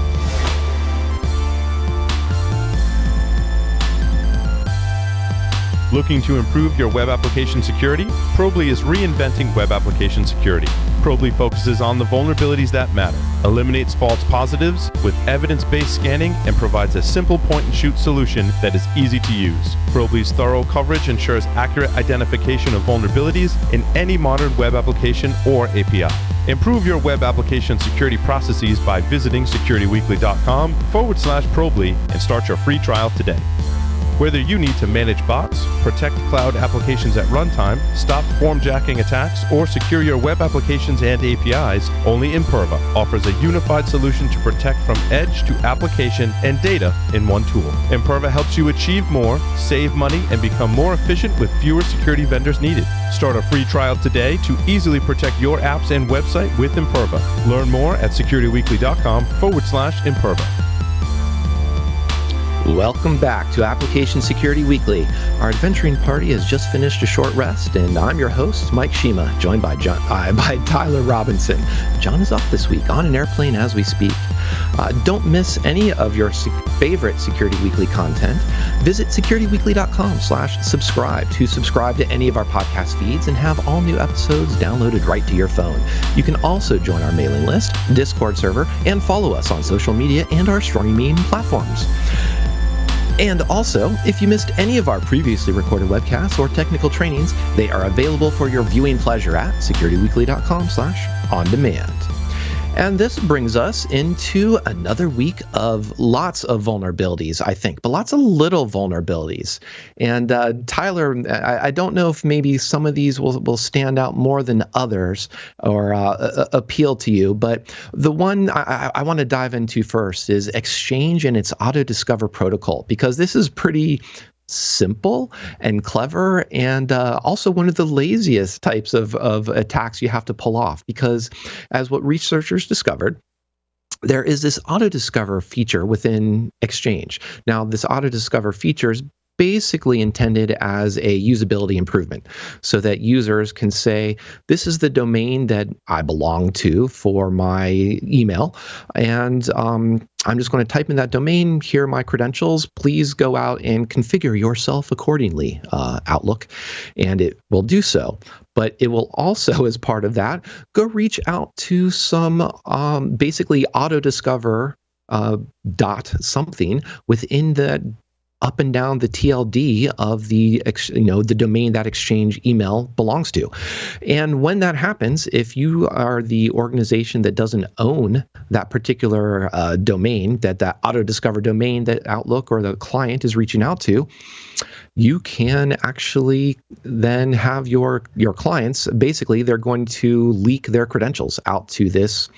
Looking to improve your web application security? Probly is reinventing web application security. Probly focuses on the vulnerabilities that matter, eliminates false positives with evidence-based scanning, and provides a simple point-and-shoot solution that is easy to use. Probly's thorough coverage ensures accurate identification of vulnerabilities in any modern web application or API. Improve your web application security processes by visiting securityweekly.com/Probly and start your free trial today. Whether you need to manage bots, protect cloud applications at runtime, stop formjacking attacks, or secure your web applications and APIs, only Imperva offers a unified solution to protect from edge to application and data in one tool. Imperva helps you achieve more, save money, and become more efficient with fewer security vendors needed. Start a free trial today to easily protect your apps and website with Imperva. Learn more at securityweekly.com/Imperva. Welcome back to Application Security Weekly. Our adventuring party has just finished a short rest, and I'm your host, Mike Shima, joined by Tyler Robinson. John is off this week on an airplane as we speak. Don't miss any of your favorite Security Weekly content. Visit securityweekly.com/subscribe to subscribe to any of our podcast feeds and have all new episodes downloaded right to your phone. You can also join our mailing list, Discord server, and follow us on social media and our streaming platforms. And also, if you missed any of our previously recorded webcasts or technical trainings, they are available for your viewing pleasure at securityweekly.com/on-demand. And this brings us into another week of lots of vulnerabilities, I think, but lots of little vulnerabilities. And Tyler, I don't know if maybe some of these will stand out more than others or appeal to you, but the one I want to dive into first is Exchange and its auto-discover protocol, because this is pretty simple and clever, and also one of the laziest types of attacks you have to pull off, because as what researchers discovered, there is this auto-discover feature within Exchange. Now, this auto-discover feature is basically intended as a usability improvement so that users can say, this is the domain that I belong to for my email, and I'm just going to type in that domain. Here are my credentials. Please go out and configure yourself accordingly, Outlook, and it will do so. But it will also, as part of that, go reach out to some basically auto-discover dot something within the up and down the TLD of the the domain that Exchange email belongs to. And when that happens, if you are the organization that doesn't own that particular domain, that auto-discover domain that Outlook or the client is reaching out to, you can actually then have your clients, basically they're going to leak their credentials out to this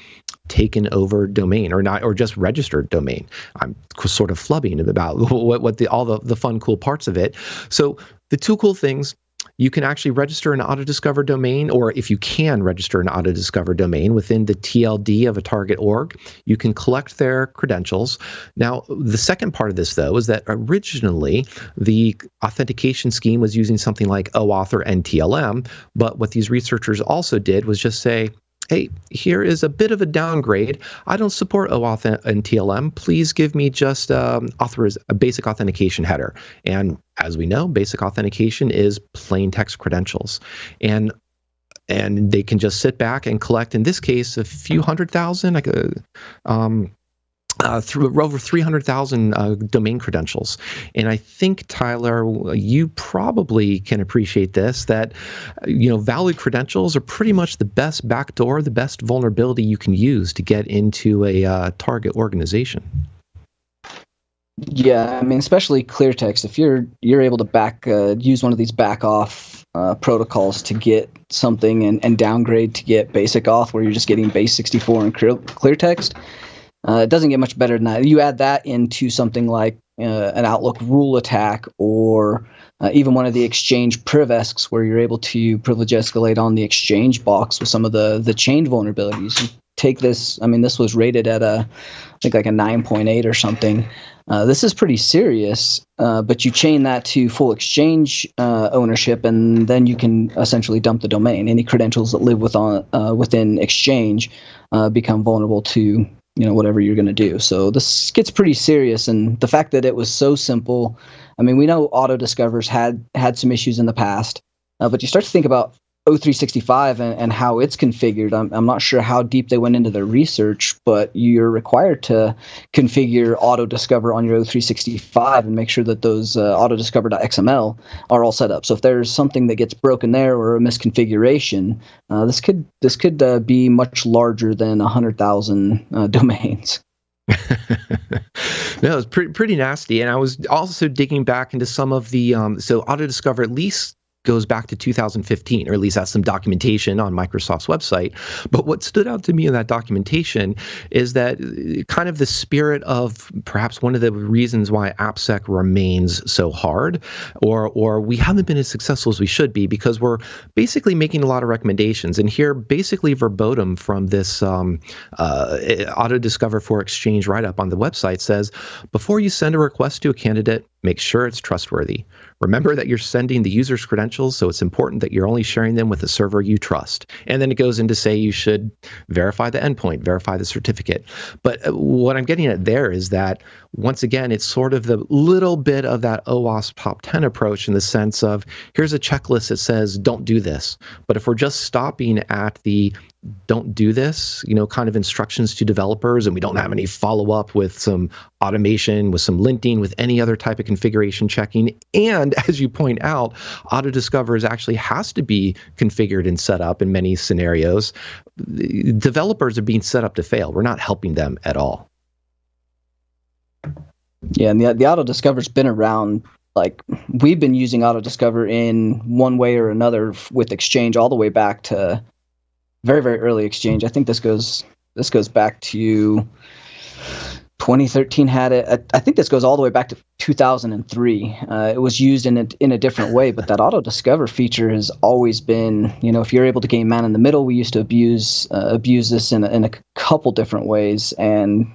taken over domain, or not, or just registered domain. I'm sort of flubbing about what all the fun, cool parts of it. So the two cool things, you can actually register an auto-discover domain, or if you can register an auto-discover domain within the TLD of a target org, you can collect their credentials. Now, the second part of this, though, is that originally the authentication scheme was using something like OAuth or NTLM, but what these researchers also did was just say, hey, here is a bit of a downgrade. I don't support OAuth and TLM. Please give me just a basic authentication header. And as we know, basic authentication is plain text credentials. And and they can just sit back and collect, in this case, a few 100,000, through over 300,000 domain credentials. And I think, Tyler, you probably can appreciate this, that valid credentials are pretty much the best backdoor, the best vulnerability you can use to get into a target organization. Yeah, I mean, especially clear text. If you're able to use one of these back off protocols to get something and downgrade to get basic auth, where you're just getting base 64 and clear text, it doesn't get much better than that. You add that into something like an Outlook rule attack, or even one of the Exchange privesks, where you're able to privilege escalate on the Exchange box with some of the change vulnerabilities. You take this, I mean, this was rated at I think like a 9.8 or something. This is pretty serious, but you chain that to full Exchange ownership, and then you can essentially dump the domain. Any credentials that live within Exchange become vulnerable to whatever you're going to do. So this gets pretty serious, and the fact that it was so simple. I mean, we know auto discovers had some issues in the past, but you start to think about O365 and how it's configured. I'm not sure how deep they went into their research, but you're required to configure auto discover on your O365 and make sure that those autodiscover.xml are all set up. So if there's something that gets broken there or a misconfiguration, this could be much larger than 100,000 domains. No, it's pretty nasty. And I was also digging back into some of the so autodiscover at least goes back to 2015, or at least that's some documentation on Microsoft's website. But what stood out to me in that documentation is that kind of the spirit of perhaps one of the reasons why AppSec remains so hard, or we haven't been as successful as we should be, because we're basically making a lot of recommendations. And here, basically verbatim from this Auto Discover for Exchange write-up on the website says, before you send a request to a candidate, make sure it's trustworthy. Remember that you're sending the user's credentials, so it's important that you're only sharing them with a server you trust. And then it goes in to say you should verify the endpoint, verify the certificate. But what I'm getting at there is that, once again, it's sort of the little bit of that OWASP top 10 approach, in the sense of, here's a checklist that says, don't do this. But if we're just stopping at the don't do this, kind of instructions to developers, and we don't have any follow-up with some automation, with some linting, with any other type of configuration checking. And as you point out, auto-discover actually has to be configured and set up in many scenarios. Developers are being set up to fail. We're not helping them at all. Yeah, and the auto-discover's been around. Like, we've been using auto-discover in one way or another with Exchange all the way back to very, very early Exchange. I think this goes back to 2013 had it. I think this goes all the way back to 2003. It was used in a different way, but that auto discover feature has always been, if you're able to gain man in the middle, we used to abuse this in a couple different ways. And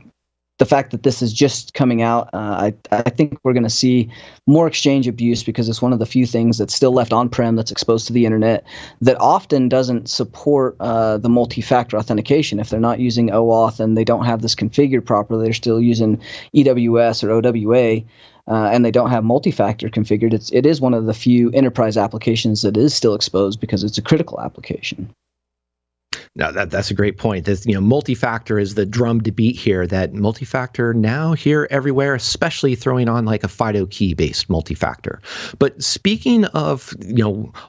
the fact that this is just coming out, I think we're going to see more Exchange abuse, because it's one of the few things that's still left on-prem that's exposed to the internet that often doesn't support the multi-factor authentication. If they're not using OAuth and they don't have this configured properly, they're still using EWS or OWA, and they don't have multi-factor configured. It is one of the few enterprise applications that is still exposed because it's a critical application. No, that's a great point. This, multi-factor is the drum to beat here. That multi-factor now, here, everywhere, especially throwing on like a FIDO key-based multi-factor. But speaking of,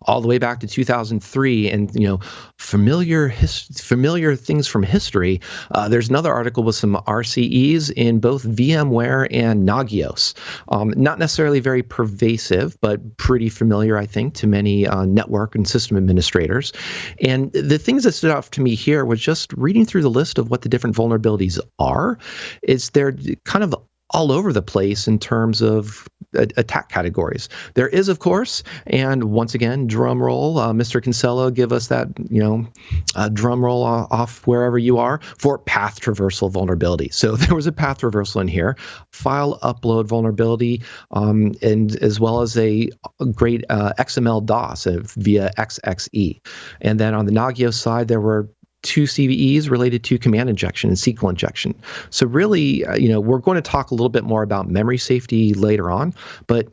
all the way back to 2003 and, familiar things from history, there's another article with some RCEs in both VMware and Nagios. Not necessarily very pervasive, but pretty familiar, I think, to many network and system administrators. And the things that stood out to me here was just reading through the list of what the different vulnerabilities are. They're kind of all over the place in terms of attack categories. There is, of course, and once again, drum roll, Mr. Kinsella, give us that, drum roll off wherever you are, for path traversal vulnerability. So there was a path traversal in here, file upload vulnerability, and as well as a great XML DOS via XXE. And then on the Nagios side, there were 2 CVEs related to command injection and SQL injection. So really, we're going to talk a little bit more about memory safety later on, but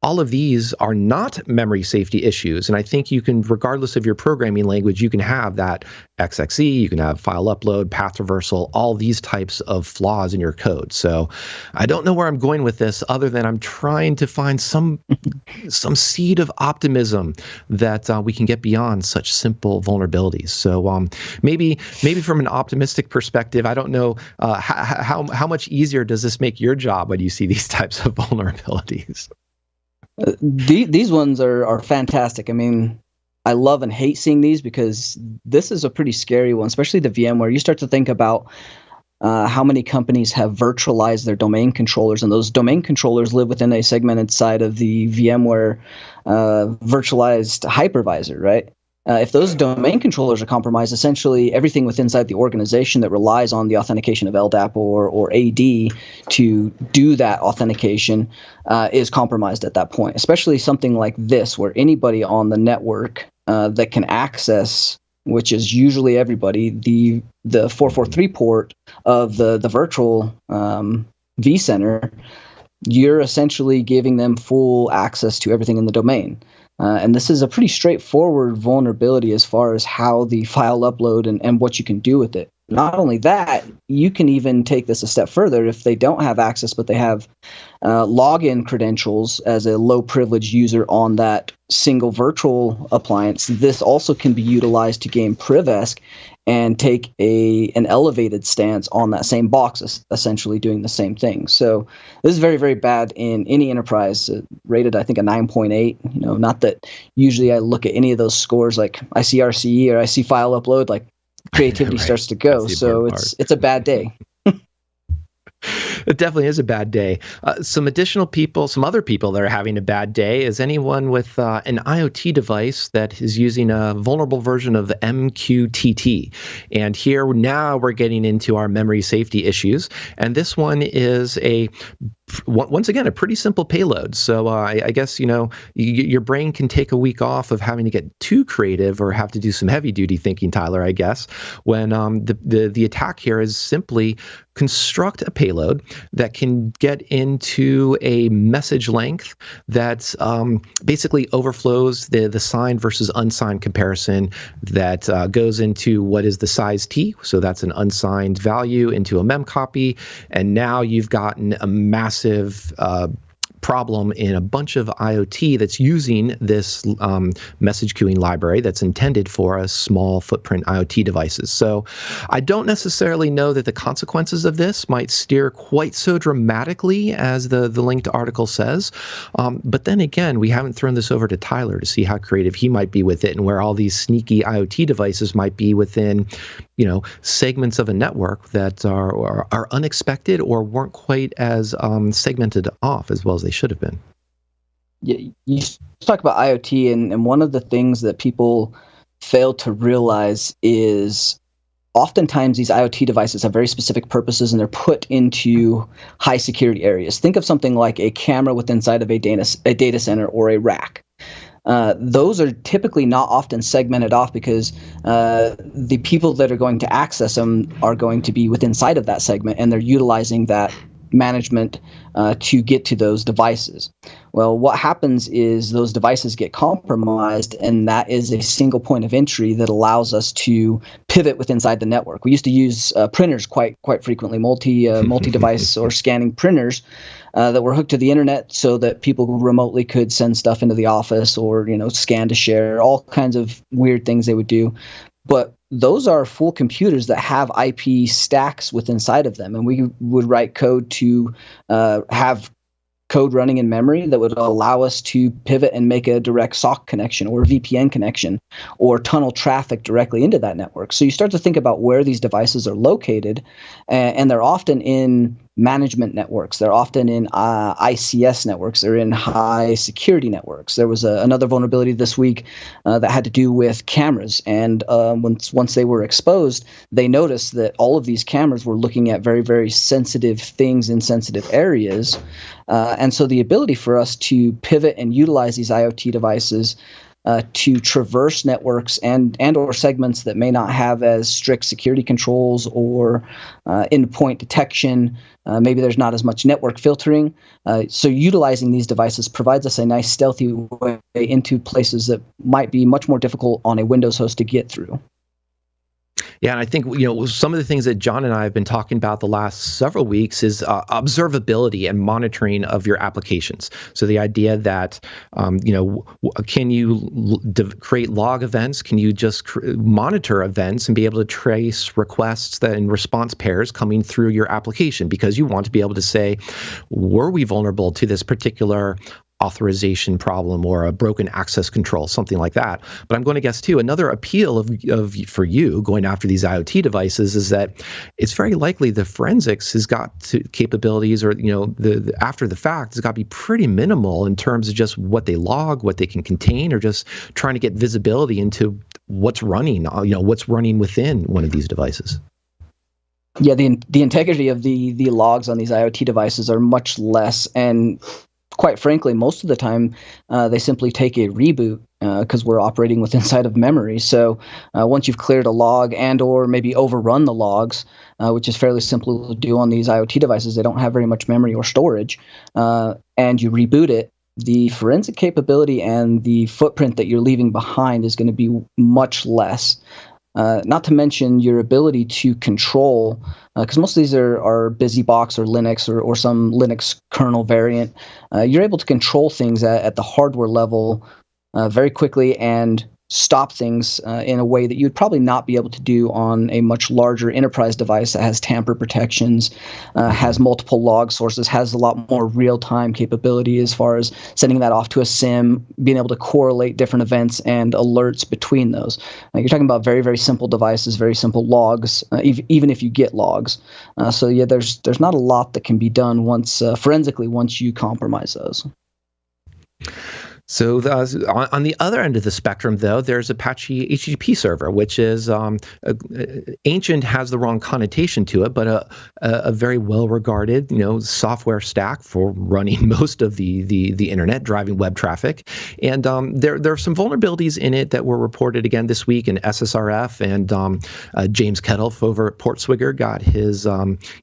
all of these are not memory safety issues. And I think you can, regardless of your programming language, you can have that XXE, you can have file upload, path reversal, all these types of flaws in your code. So I don't know where I'm going with this other than I'm trying to find some seed of optimism that we can get beyond such simple vulnerabilities. So maybe from an optimistic perspective, I don't know how much easier does this make your job when you see these types of vulnerabilities? These ones are fantastic. I mean, I love and hate seeing these because this is a pretty scary one, especially the VMware. You start to think about how many companies have virtualized their domain controllers, and those domain controllers live within a segmented side of the VMware virtualized hypervisor, right? If those domain controllers are compromised, essentially everything within inside the organization that relies on the authentication of LDAP or AD to do that authentication is compromised at that point, especially something like this where anybody on the network that can access, which is usually everybody, the 443 port of the virtual vCenter, you're essentially giving them full access to everything in the domain. And this is a pretty straightforward vulnerability as far as how the file upload and what you can do with it. Not only that, you can even take this a step further. If they don't have access, but they have login credentials as a low privilege user on that single virtual appliance, this also can be utilized to gain PrivEsk and take an elevated stance on that same box, essentially doing the same thing. So this is very, very bad in any enterprise, rated, I think, a 9.8. You know, not that usually I look at any of those scores, like I see RCE or I see file upload, like creativity right. starts to go. So it's a bad day. It definitely is a bad day. Some other people that are having a bad day is anyone with an IoT device that is using a vulnerable version of MQTT. And here now we're getting into our memory safety issues. And this one is once again, a pretty simple payload. So I guess, your brain can take a week off of having to get too creative or have to do some heavy duty thinking, Tyler, I guess, when the attack here is simply construct a payload that can get into a message length that basically overflows the signed versus unsigned comparison that goes into what is the size T. So that's an unsigned value into a mem copy. And now you've gotten a massive problem in a bunch of IoT that's using this message queuing library that's intended for a small footprint IoT devices. So I don't necessarily know that the consequences of this might steer quite so dramatically as the linked article says. But then again, we haven't thrown this over to Tyler to see how creative he might be with it and where all these sneaky IoT devices might be within segments of a network that are unexpected or weren't quite as segmented off as well as they should have been. Yeah, you talk about IoT, and one of the things that people fail to realize is oftentimes these IoT devices have very specific purposes and they're put into high security areas. Think of something like a camera within inside of a data center or a rack. Those are typically not often segmented off because the people that are going to access them are going to be within inside of that segment, and they're utilizing that management to get to those devices. Well, what happens is those devices get compromised, and that is a single point of entry that allows us to pivot within inside the network. We used to use printers quite frequently, multi-device or scanning printers that were hooked to the internet so that people remotely could send stuff into the office or scan to share, all kinds of weird things they would do. But those are full computers that have IP stacks within inside of them, and we would write code to have code running in memory that would allow us to pivot and make a direct SOC connection or VPN connection or tunnel traffic directly into that network. So you start to think about where these devices are located, and they're often in management networks. They're often in ICS networks. They're in high security networks. There was another vulnerability this week that had to do with cameras. And once they were exposed, they noticed that all of these cameras were looking at very, very sensitive things in sensitive areas. And so the ability for us to pivot and utilize these IoT devices to traverse networks and or segments that may not have as strict security controls or endpoint detection. Maybe there's not as much network filtering. So utilizing these devices provides us a nice stealthy way into places that might be much more difficult on a Windows host to get through. Yeah, and I think some of the things that John and I have been talking about the last several weeks is observability and monitoring of your applications. So the idea that can you create log events? Can you just monitor events and be able to trace requests that and response pairs coming through your application? Because you want to be able to say, were we vulnerable to this particular authorization problem or a broken access control, something like that. But I'm going to guess too, another appeal of for you going after these IoT devices is that it's very likely the forensics has got capabilities, or the after the fact has got to be pretty minimal in terms of just what they log, what they can contain, or just trying to get visibility into what's running, what's running within one of these devices. Yeah, the integrity of the logs on these IoT devices are much less, and quite frankly, most of the time, they simply take a reboot because we're operating with inside of memory. So once you've cleared a log and or maybe overrun the logs, which is fairly simple to do on these IoT devices, they don't have very much memory or storage, and you reboot it, the forensic capability and the footprint that you're leaving behind is going to be much less. Not to mention your ability to control, because most of these are BusyBox or Linux or some Linux kernel variant. You're able to control things at the hardware level very quickly and stop things in a way that you'd probably not be able to do on a much larger enterprise device that has tamper protections, has multiple log sources, has a lot more real-time capability as far as sending that off to a SIM, being able to correlate different events and alerts between those. You're talking about very, very simple devices, very simple logs, even if you get logs. So yeah, there's not a lot that can be done forensically once you compromise those. So on the other end of the spectrum, though, there's Apache HTTP server, which is ancient, has the wrong connotation to it, but a very well-regarded, software stack for running most of the internet, driving web traffic. And there are some vulnerabilities in it that were reported again this week in SSRF. And James Kettle over at Portswigger got his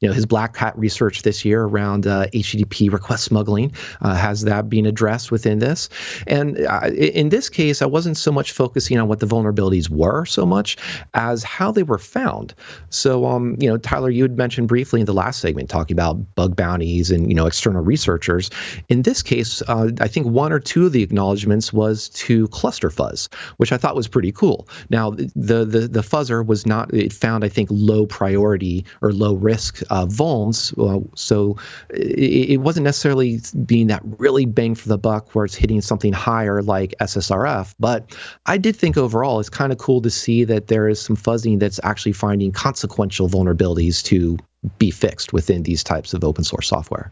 his Black Hat research this year around HTTP request smuggling. Has that been addressed within this? And in this case, I wasn't so much focusing on what the vulnerabilities were so much as how they were found. So, Tyler, you had mentioned briefly in the last segment talking about bug bounties and, external researchers. In this case, I think one or two of the acknowledgments was to cluster fuzz, which I thought was pretty cool. Now, the fuzzer was not, it found, I think, low priority or low risk vulns. So it wasn't necessarily being that really bang for the buck where it's hitting something higher like SSRF, but I did think overall it's kind of cool to see that there is some fuzzing that's actually finding consequential vulnerabilities to be fixed within these types of open source software.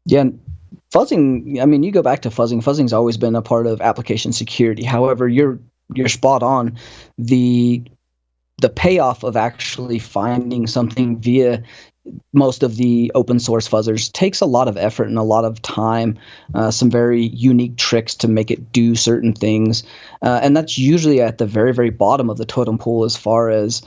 Yeah, fuzzing, I mean, you go back to fuzzing. Fuzzing's always been a part of application security. However, you're spot on. The payoff of actually finding something via most of the open source fuzzers takes a lot of effort and a lot of time, some very unique tricks to make it do certain things. And that's usually at the very, very bottom of the totem pole as far as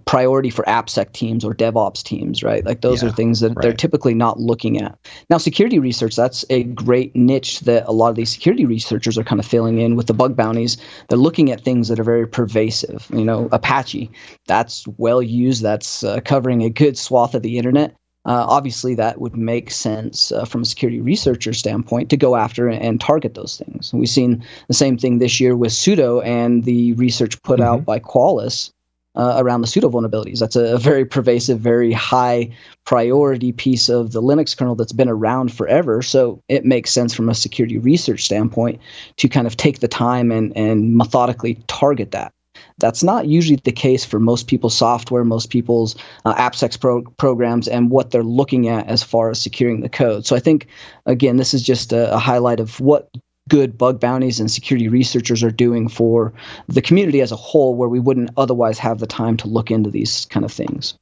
priority for AppSec teams or DevOps teams, right? Like those are things that they're typically not looking at. Now, security research, that's a great niche that a lot of these security researchers are kind of filling in with the bug bounties. They're looking at things that are very pervasive. Apache, that's well used. That's covering a good swath of the internet. Obviously, that would make sense from a security researcher standpoint to go after and target those things. We've seen the same thing this year with sudo and the research put out by Qualys around the pseudo vulnerabilities. That's a very pervasive, very high priority piece of the Linux kernel that's been around forever. So it makes sense from a security research standpoint to kind of take the time and methodically target that. That's not usually the case for most people's software, most people's AppSec programs, and what they're looking at as far as securing the code. So I think, again, this is just a highlight of what good bug bounties and security researchers are doing for the community as a whole, where we wouldn't otherwise have the time to look into these kind of things.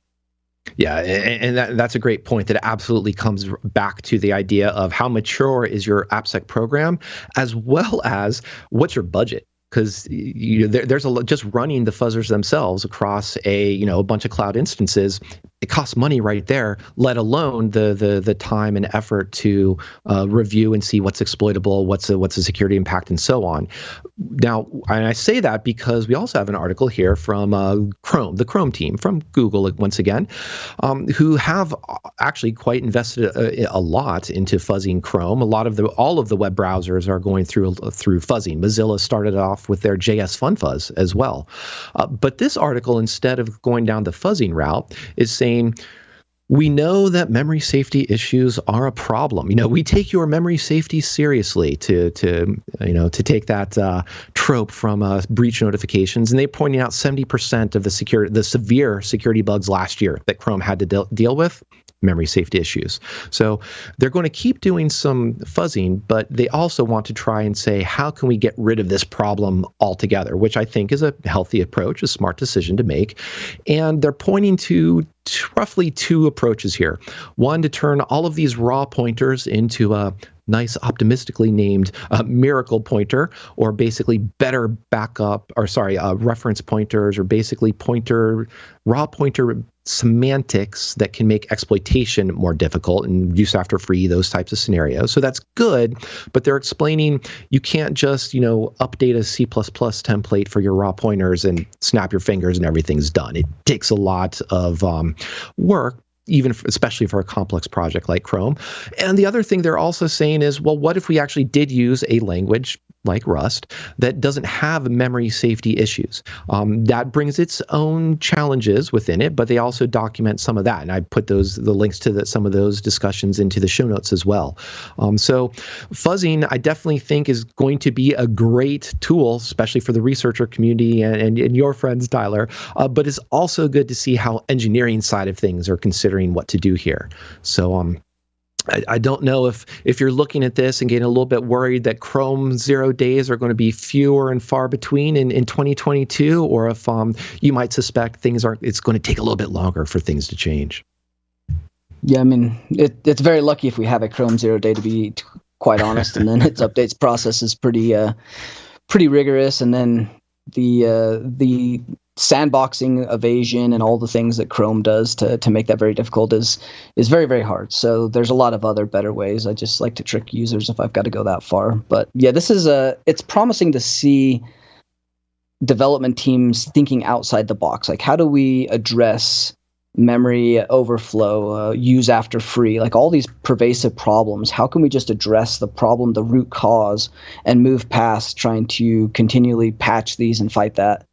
Yeah, and that's a great point. That absolutely comes back to the idea of how mature is your AppSec program, as well as what's your budget. Because there's just running the fuzzers themselves across a bunch of cloud instances, it costs money right there. Let alone the time and effort to review and see what's exploitable, what's the security impact, and so on. Now, and I say that because we also have an article here from Chrome, the Chrome team from Google once again, who have actually quite invested a lot into fuzzing Chrome. All of the web browsers are going through fuzzing. Mozilla started off with their JS FunFuzz as well. But this article, instead of going down the fuzzing route, is saying, we know that memory safety issues are a problem. We take your memory safety seriously to take that trope from breach notifications, and they're pointing out 70% of the severe security bugs last year that Chrome had to deal with. Memory safety issues. So they're going to keep doing some fuzzing, but they also want to try and say, how can we get rid of this problem altogether, which I think is a healthy approach, a smart decision to make. And they're pointing to roughly two approaches here. One, to turn all of these raw pointers into a nice, optimistically named miracle pointer, or basically better reference pointers, or basically raw pointer semantics that can make exploitation more difficult and use after free, those types of scenarios. So that's good, but they're explaining you can't just, update a C++ template for your raw pointers and snap your fingers and everything's done. It takes a lot of work, especially for a complex project like Chrome. And the other thing they're also saying is, well, what if we actually did use a language like Rust that doesn't have memory safety issues? That brings its own challenges within it, but they also document some of that. And I put the links to some of those discussions into the show notes as well. So fuzzing, I definitely think, is going to be a great tool, especially for the researcher community and your friends, Tyler. But it's also good to see how engineering side of things are considering what to do here. So I don't know if you're looking at this and getting a little bit worried that Chrome 0 days are going to be fewer and far between in 2022, or if you might suspect it's going to take a little bit longer for things to change. Yeah, I mean, it's very lucky if we have a Chrome 0 day, to be quite honest, and then its updates process is pretty rigorous, and then the sandboxing, evasion, and all the things that Chrome does to make that very difficult is very, very hard. So there's a lot of other better ways. I just like to trick users if I've got to go that far. But yeah, it's promising to see development teams thinking outside the box. Like, how do we address memory overflow, use after free, like all these pervasive problems? How can we just address the problem, the root cause, and move past trying to continually patch these and fight that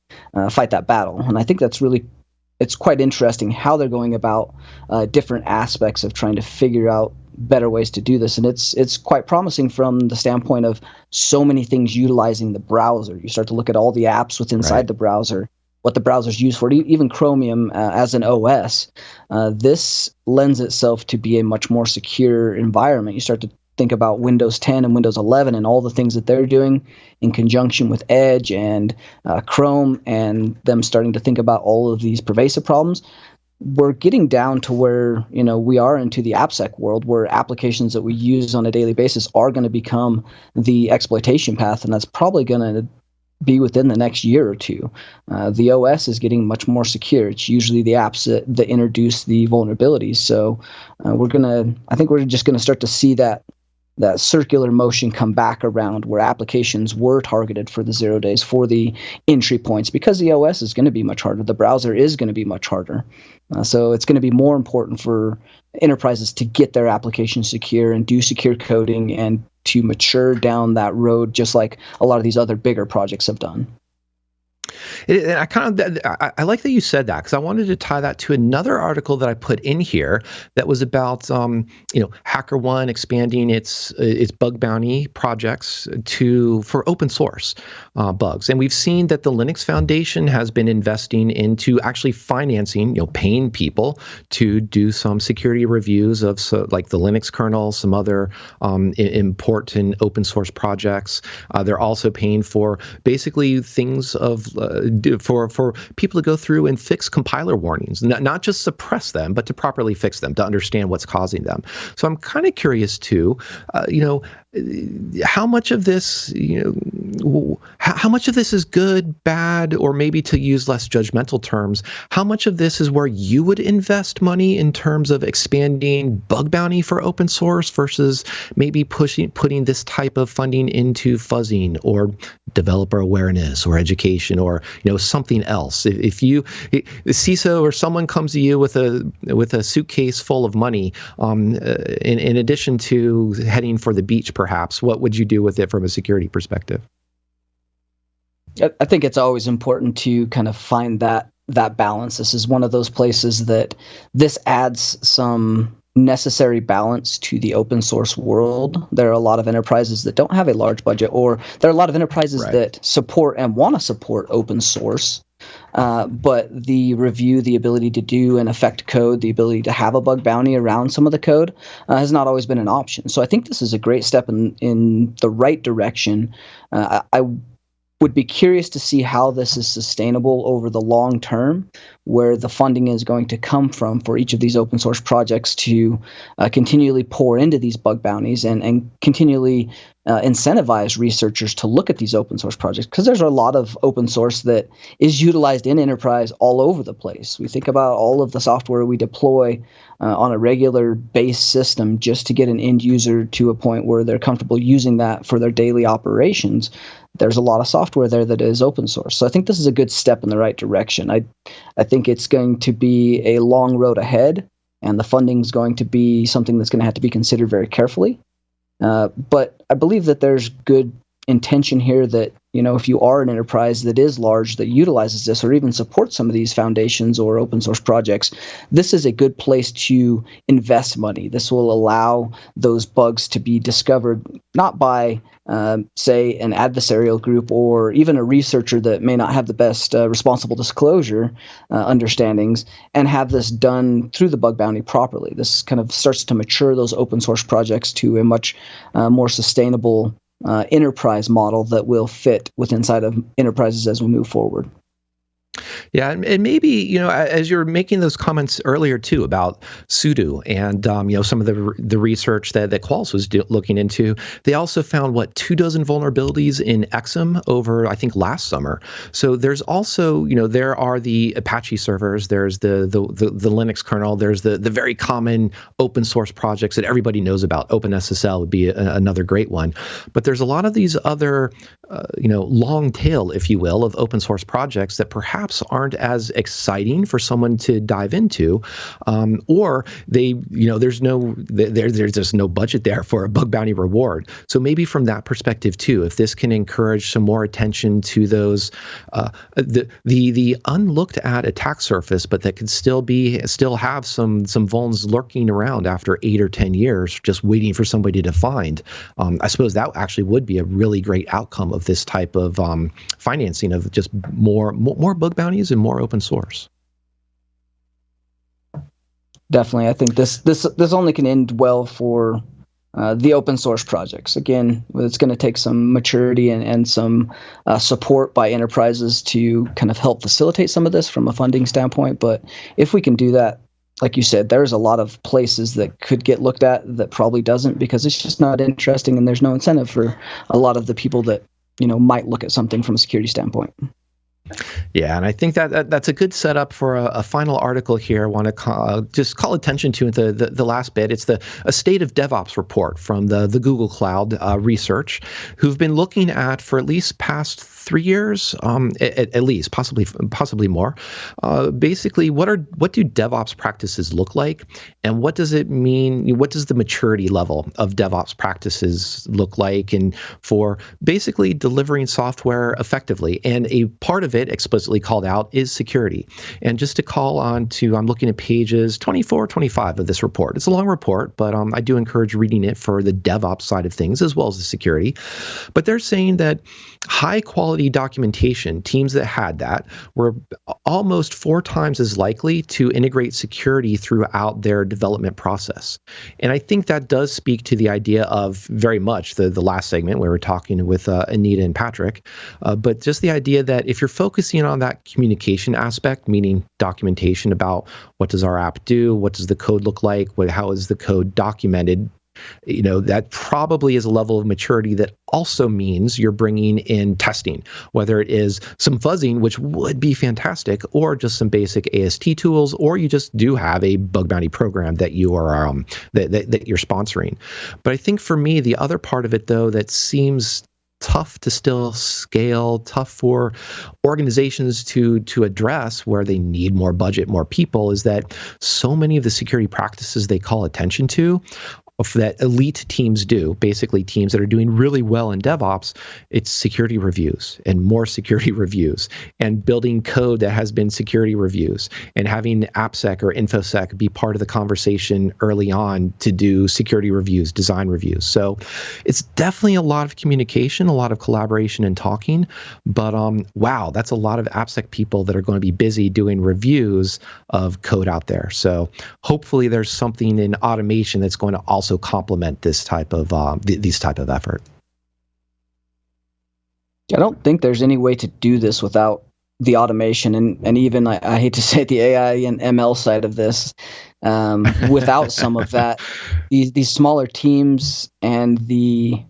battle? And I think it's quite interesting how they're going about different aspects of trying to figure out better ways to do this. And it's quite promising from the standpoint of so many things utilizing the browser. You start to look at all the apps inside the browser, what the browser's used for, even Chromium as an OS. This lends itself to be a much more secure environment. You start to think about Windows 10 and Windows 11 and all the things that they're doing in conjunction with Edge and Chrome, and them starting to think about all of these pervasive problems. We're getting down to where we are into the AppSec world, where applications that we use on a daily basis are going to become the exploitation path, and that's probably going to be within the next year or two. The OS is getting much more secure. It's usually the apps that introduce the vulnerabilities. So I think we're just going to start to see that circular motion come back around, where applications were targeted for the 0 days, for the entry points, because the OS is going to be much harder. The browser is going to be much harder. So it's going to be more important for enterprises to get their applications secure and do secure coding and to mature down that road, just like a lot of these other bigger projects have done. I like that you said that, because I wanted to tie that to another article that I put in here that was about HackerOne expanding its bug bounty projects for open source bugs. And we've seen that the Linux Foundation has been investing into actually financing, paying people to do some security reviews of like the Linux kernel, some other important open source projects. They're also paying for basically things of for people to go through and fix compiler warnings, not just suppress them, but to properly fix them, to understand what's causing them. So I'm kind of curious too, how much of this, how much of this is good, bad, or maybe to use less judgmental terms, how much of this is where you would invest money in terms of expanding bug bounty for open source versus maybe putting this type of funding into fuzzing or developer awareness or education or something else? If the CISO or someone comes to you with a suitcase full of money, in addition to heading for the beach, perhaps, what would you do with it from a security perspective? I think it's always important to kind of find that balance. This is one of those places that this adds some necessary balance to the open source world. There are a lot of enterprises that don't have a large budget, or there are a lot of enterprises that support and want to support open source. But the review, the ability to do and affect code, the ability to have a bug bounty around some of the code has not always been an option. So I think this is a great step in the right direction. I would be curious to see how this is sustainable over the long term, where the funding is going to come from for each of these open source projects to continually pour into these bug bounties and continually incentivize researchers to look at these open source projects, because there's a lot of open source that is utilized in enterprise all over the place. We think about all of the software we deploy on a regular base system just to get an end user to a point where they're comfortable using that for their daily operations. There's a lot of software there that is open source. So I think this is a good step in the right direction. I think it's going to be a long road ahead, and the funding is going to be something that's going to have to be considered very carefully. But I believe that there's good intention here that, if you are an enterprise that is large, that utilizes this or even supports some of these foundations or open source projects, this is a good place to invest money. This will allow those bugs to be discovered not by, say, an adversarial group or even a researcher that may not have the best responsible disclosure understandings, and have this done through the bug bounty properly. This kind of starts to mature those open source projects to a much more sustainable enterprise model that will fit inside of enterprises as we move forward. Yeah, and maybe, as you're making those comments earlier too about sudo and some of the research that Qualys was looking into, they also found 24 vulnerabilities in Exum over, I think, last summer. So there's also, there are the Apache servers, there's the Linux kernel, there's the very common open source projects that everybody knows about. OpenSSL would be another great one, but there's a lot of these other long tail, if you will, of open source projects that perhaps aren't as exciting for someone to dive into, or there's just no budget there for a bug bounty reward. So maybe from that perspective too, if this can encourage some more attention to those the unlooked at attack surface, but that could still have some vulns lurking around after 8 or 10 years, just waiting for somebody to find. I suppose that actually would be a really great outcome of this type of financing of just more bug bounties and more open source. Definitely, I think this only can end well for the open source projects. Again, it's going to take some maturity and some support by enterprises to kind of help facilitate some of this from a funding standpoint. But if we can do that, like you said, there's a lot of places that could get looked at that probably doesn't, because it's just not interesting and there's no incentive for a lot of the people that might look at something from a security standpoint. Yeah, and I think that's a good setup for a final article here. I want to just call attention to the last bit. It's a State of DevOps report from the Google Cloud Research, who've been looking at, for at least past 3 years, at least, possibly more. Basically, what do DevOps practices look like, and what does it mean? What does the maturity level of DevOps practices look like, and for basically delivering software effectively? And a part of it explicitly called out is security. And just to call on to, I'm looking at pages 24, 25 of this report. It's a long report, but I do encourage reading it for the DevOps side of things as well as the security. But they're saying that high quality documentation, teams that had that were almost 4 times as likely to integrate security throughout their development process. And I think that does speak to the idea of very much the last segment where we're talking with Anita and Patrick, but just the idea that if you're focusing on that communication aspect, meaning documentation about what does our app do, what does the code look like, how is the code documented, that probably is a level of maturity that also means you're bringing in testing, whether it is some fuzzing, which would be fantastic, or just some basic AST tools, or you just do have a bug bounty program that you are that you're sponsoring. But I think for me, the other part of it, though, that seems tough to still scale, tough for organizations to address, where they need more budget, more people, is that so many of the security practices they call attention to, that elite teams do, basically teams that are doing really well in DevOps, it's security reviews and more security reviews, and building code that has been security reviews, and having AppSec or InfoSec be part of the conversation early on to do security reviews, design reviews. So it's definitely a lot of communication, a lot of collaboration and talking, but wow, that's a lot of AppSec people that are going to be busy doing reviews of code out there. So hopefully there's something in automation that's going to also complement this type of these type of effort. I don't think there's any way to do this without the automation, and even I hate to say it, the AI and ML side of this. Without some of that, these smaller teams and the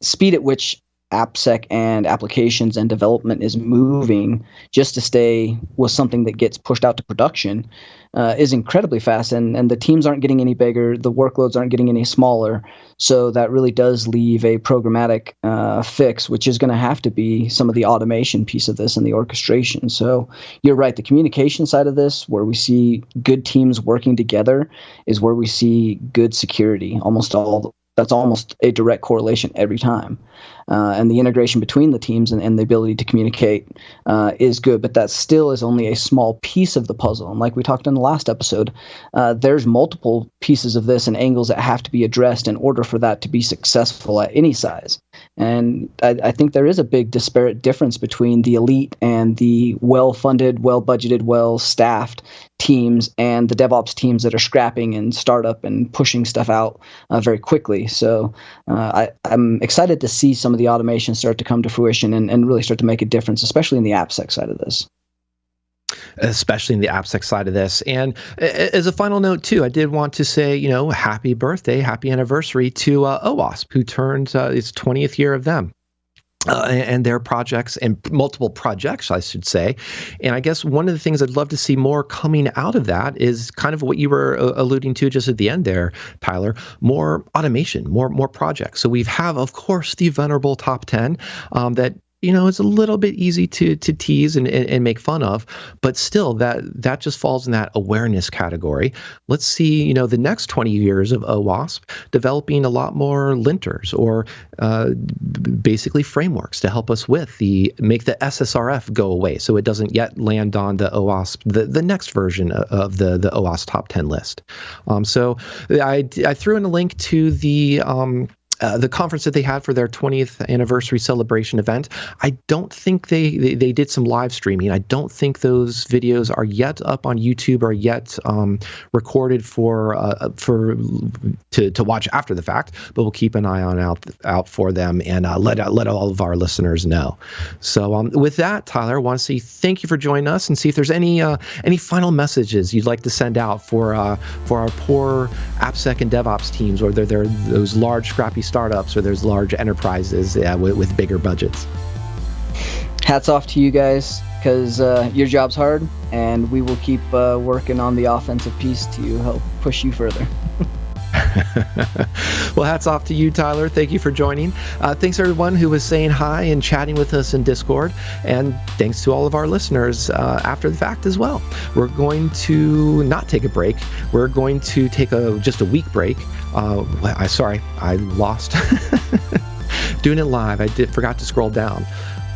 speed at which AppSec and applications and development is moving just to stay with something that gets pushed out to production is incredibly fast, and the teams aren't getting any bigger, the workloads aren't getting any smaller, so that really does leave a programmatic fix, which is going to have to be some of the automation piece of this and the orchestration. So you're right, the communication side of this, where we see good teams working together, is where we see good security. That's almost a direct correlation every time. And the integration between the teams and the ability to communicate is good, but that still is only a small piece of the puzzle. And like we talked in the last episode, there's multiple pieces of this and angles that have to be addressed in order for that to be successful at any size. And I think there is a big disparate difference between the elite and the well-funded, well-budgeted, well-staffed teams and the DevOps teams that are scrapping and startup and pushing stuff out very quickly. So I'm excited to see some of the automation start to come to fruition and really start to make a difference, especially in the AppSec side of this. Especially in the AppSec side of this. And as a final note, too, I did want to say, happy birthday, happy anniversary to OWASP, who turned its 20th year of them. And their projects, and multiple projects, I should say. And I guess one of the things I'd love to see more coming out of that is kind of what you were alluding to just at the end there, Tyler, more automation, more projects. So we have, of course, the venerable top 10 that it's a little bit easy to tease and make fun of, but still that just falls in that awareness category. Let's see, the next 20 years of OWASP developing a lot more linters or basically frameworks to help us make the SSRF go away, so it doesn't yet land on the OWASP, the next version of the OWASP top 10 list. So I threw in a link to the conference that they had for their 20th anniversary celebration event. I don't think they did some live streaming. I don't think those videos are yet up on YouTube or yet recorded to watch after the fact. But we'll keep an eye out for them and let all of our listeners know. So with that, Tyler, I want to say thank you for joining us and see if there's any final messages you'd like to send out for our poor AppSec and DevOps teams, or they're those large scrappy startups or there's large enterprises with bigger budgets. Hats off to you guys, because your job's hard, and we will keep working on the offensive piece to help push you further. Well, hats off to you, Tyler. Thank you for joining. Thanks everyone who was saying hi and chatting with us in Discord, and thanks to all of our listeners after the fact as well. We're going to not take a break. We're going to take just a week break. I lost doing it live. I forgot to scroll down.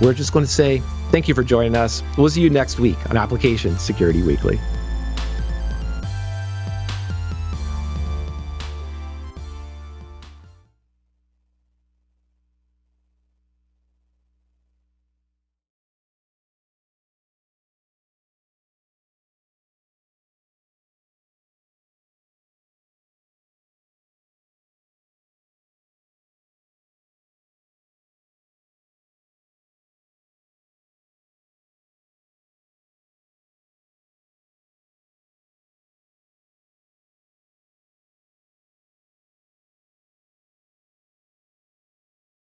We're just going to say thank you for joining us. We'll see you next week on Application Security Weekly.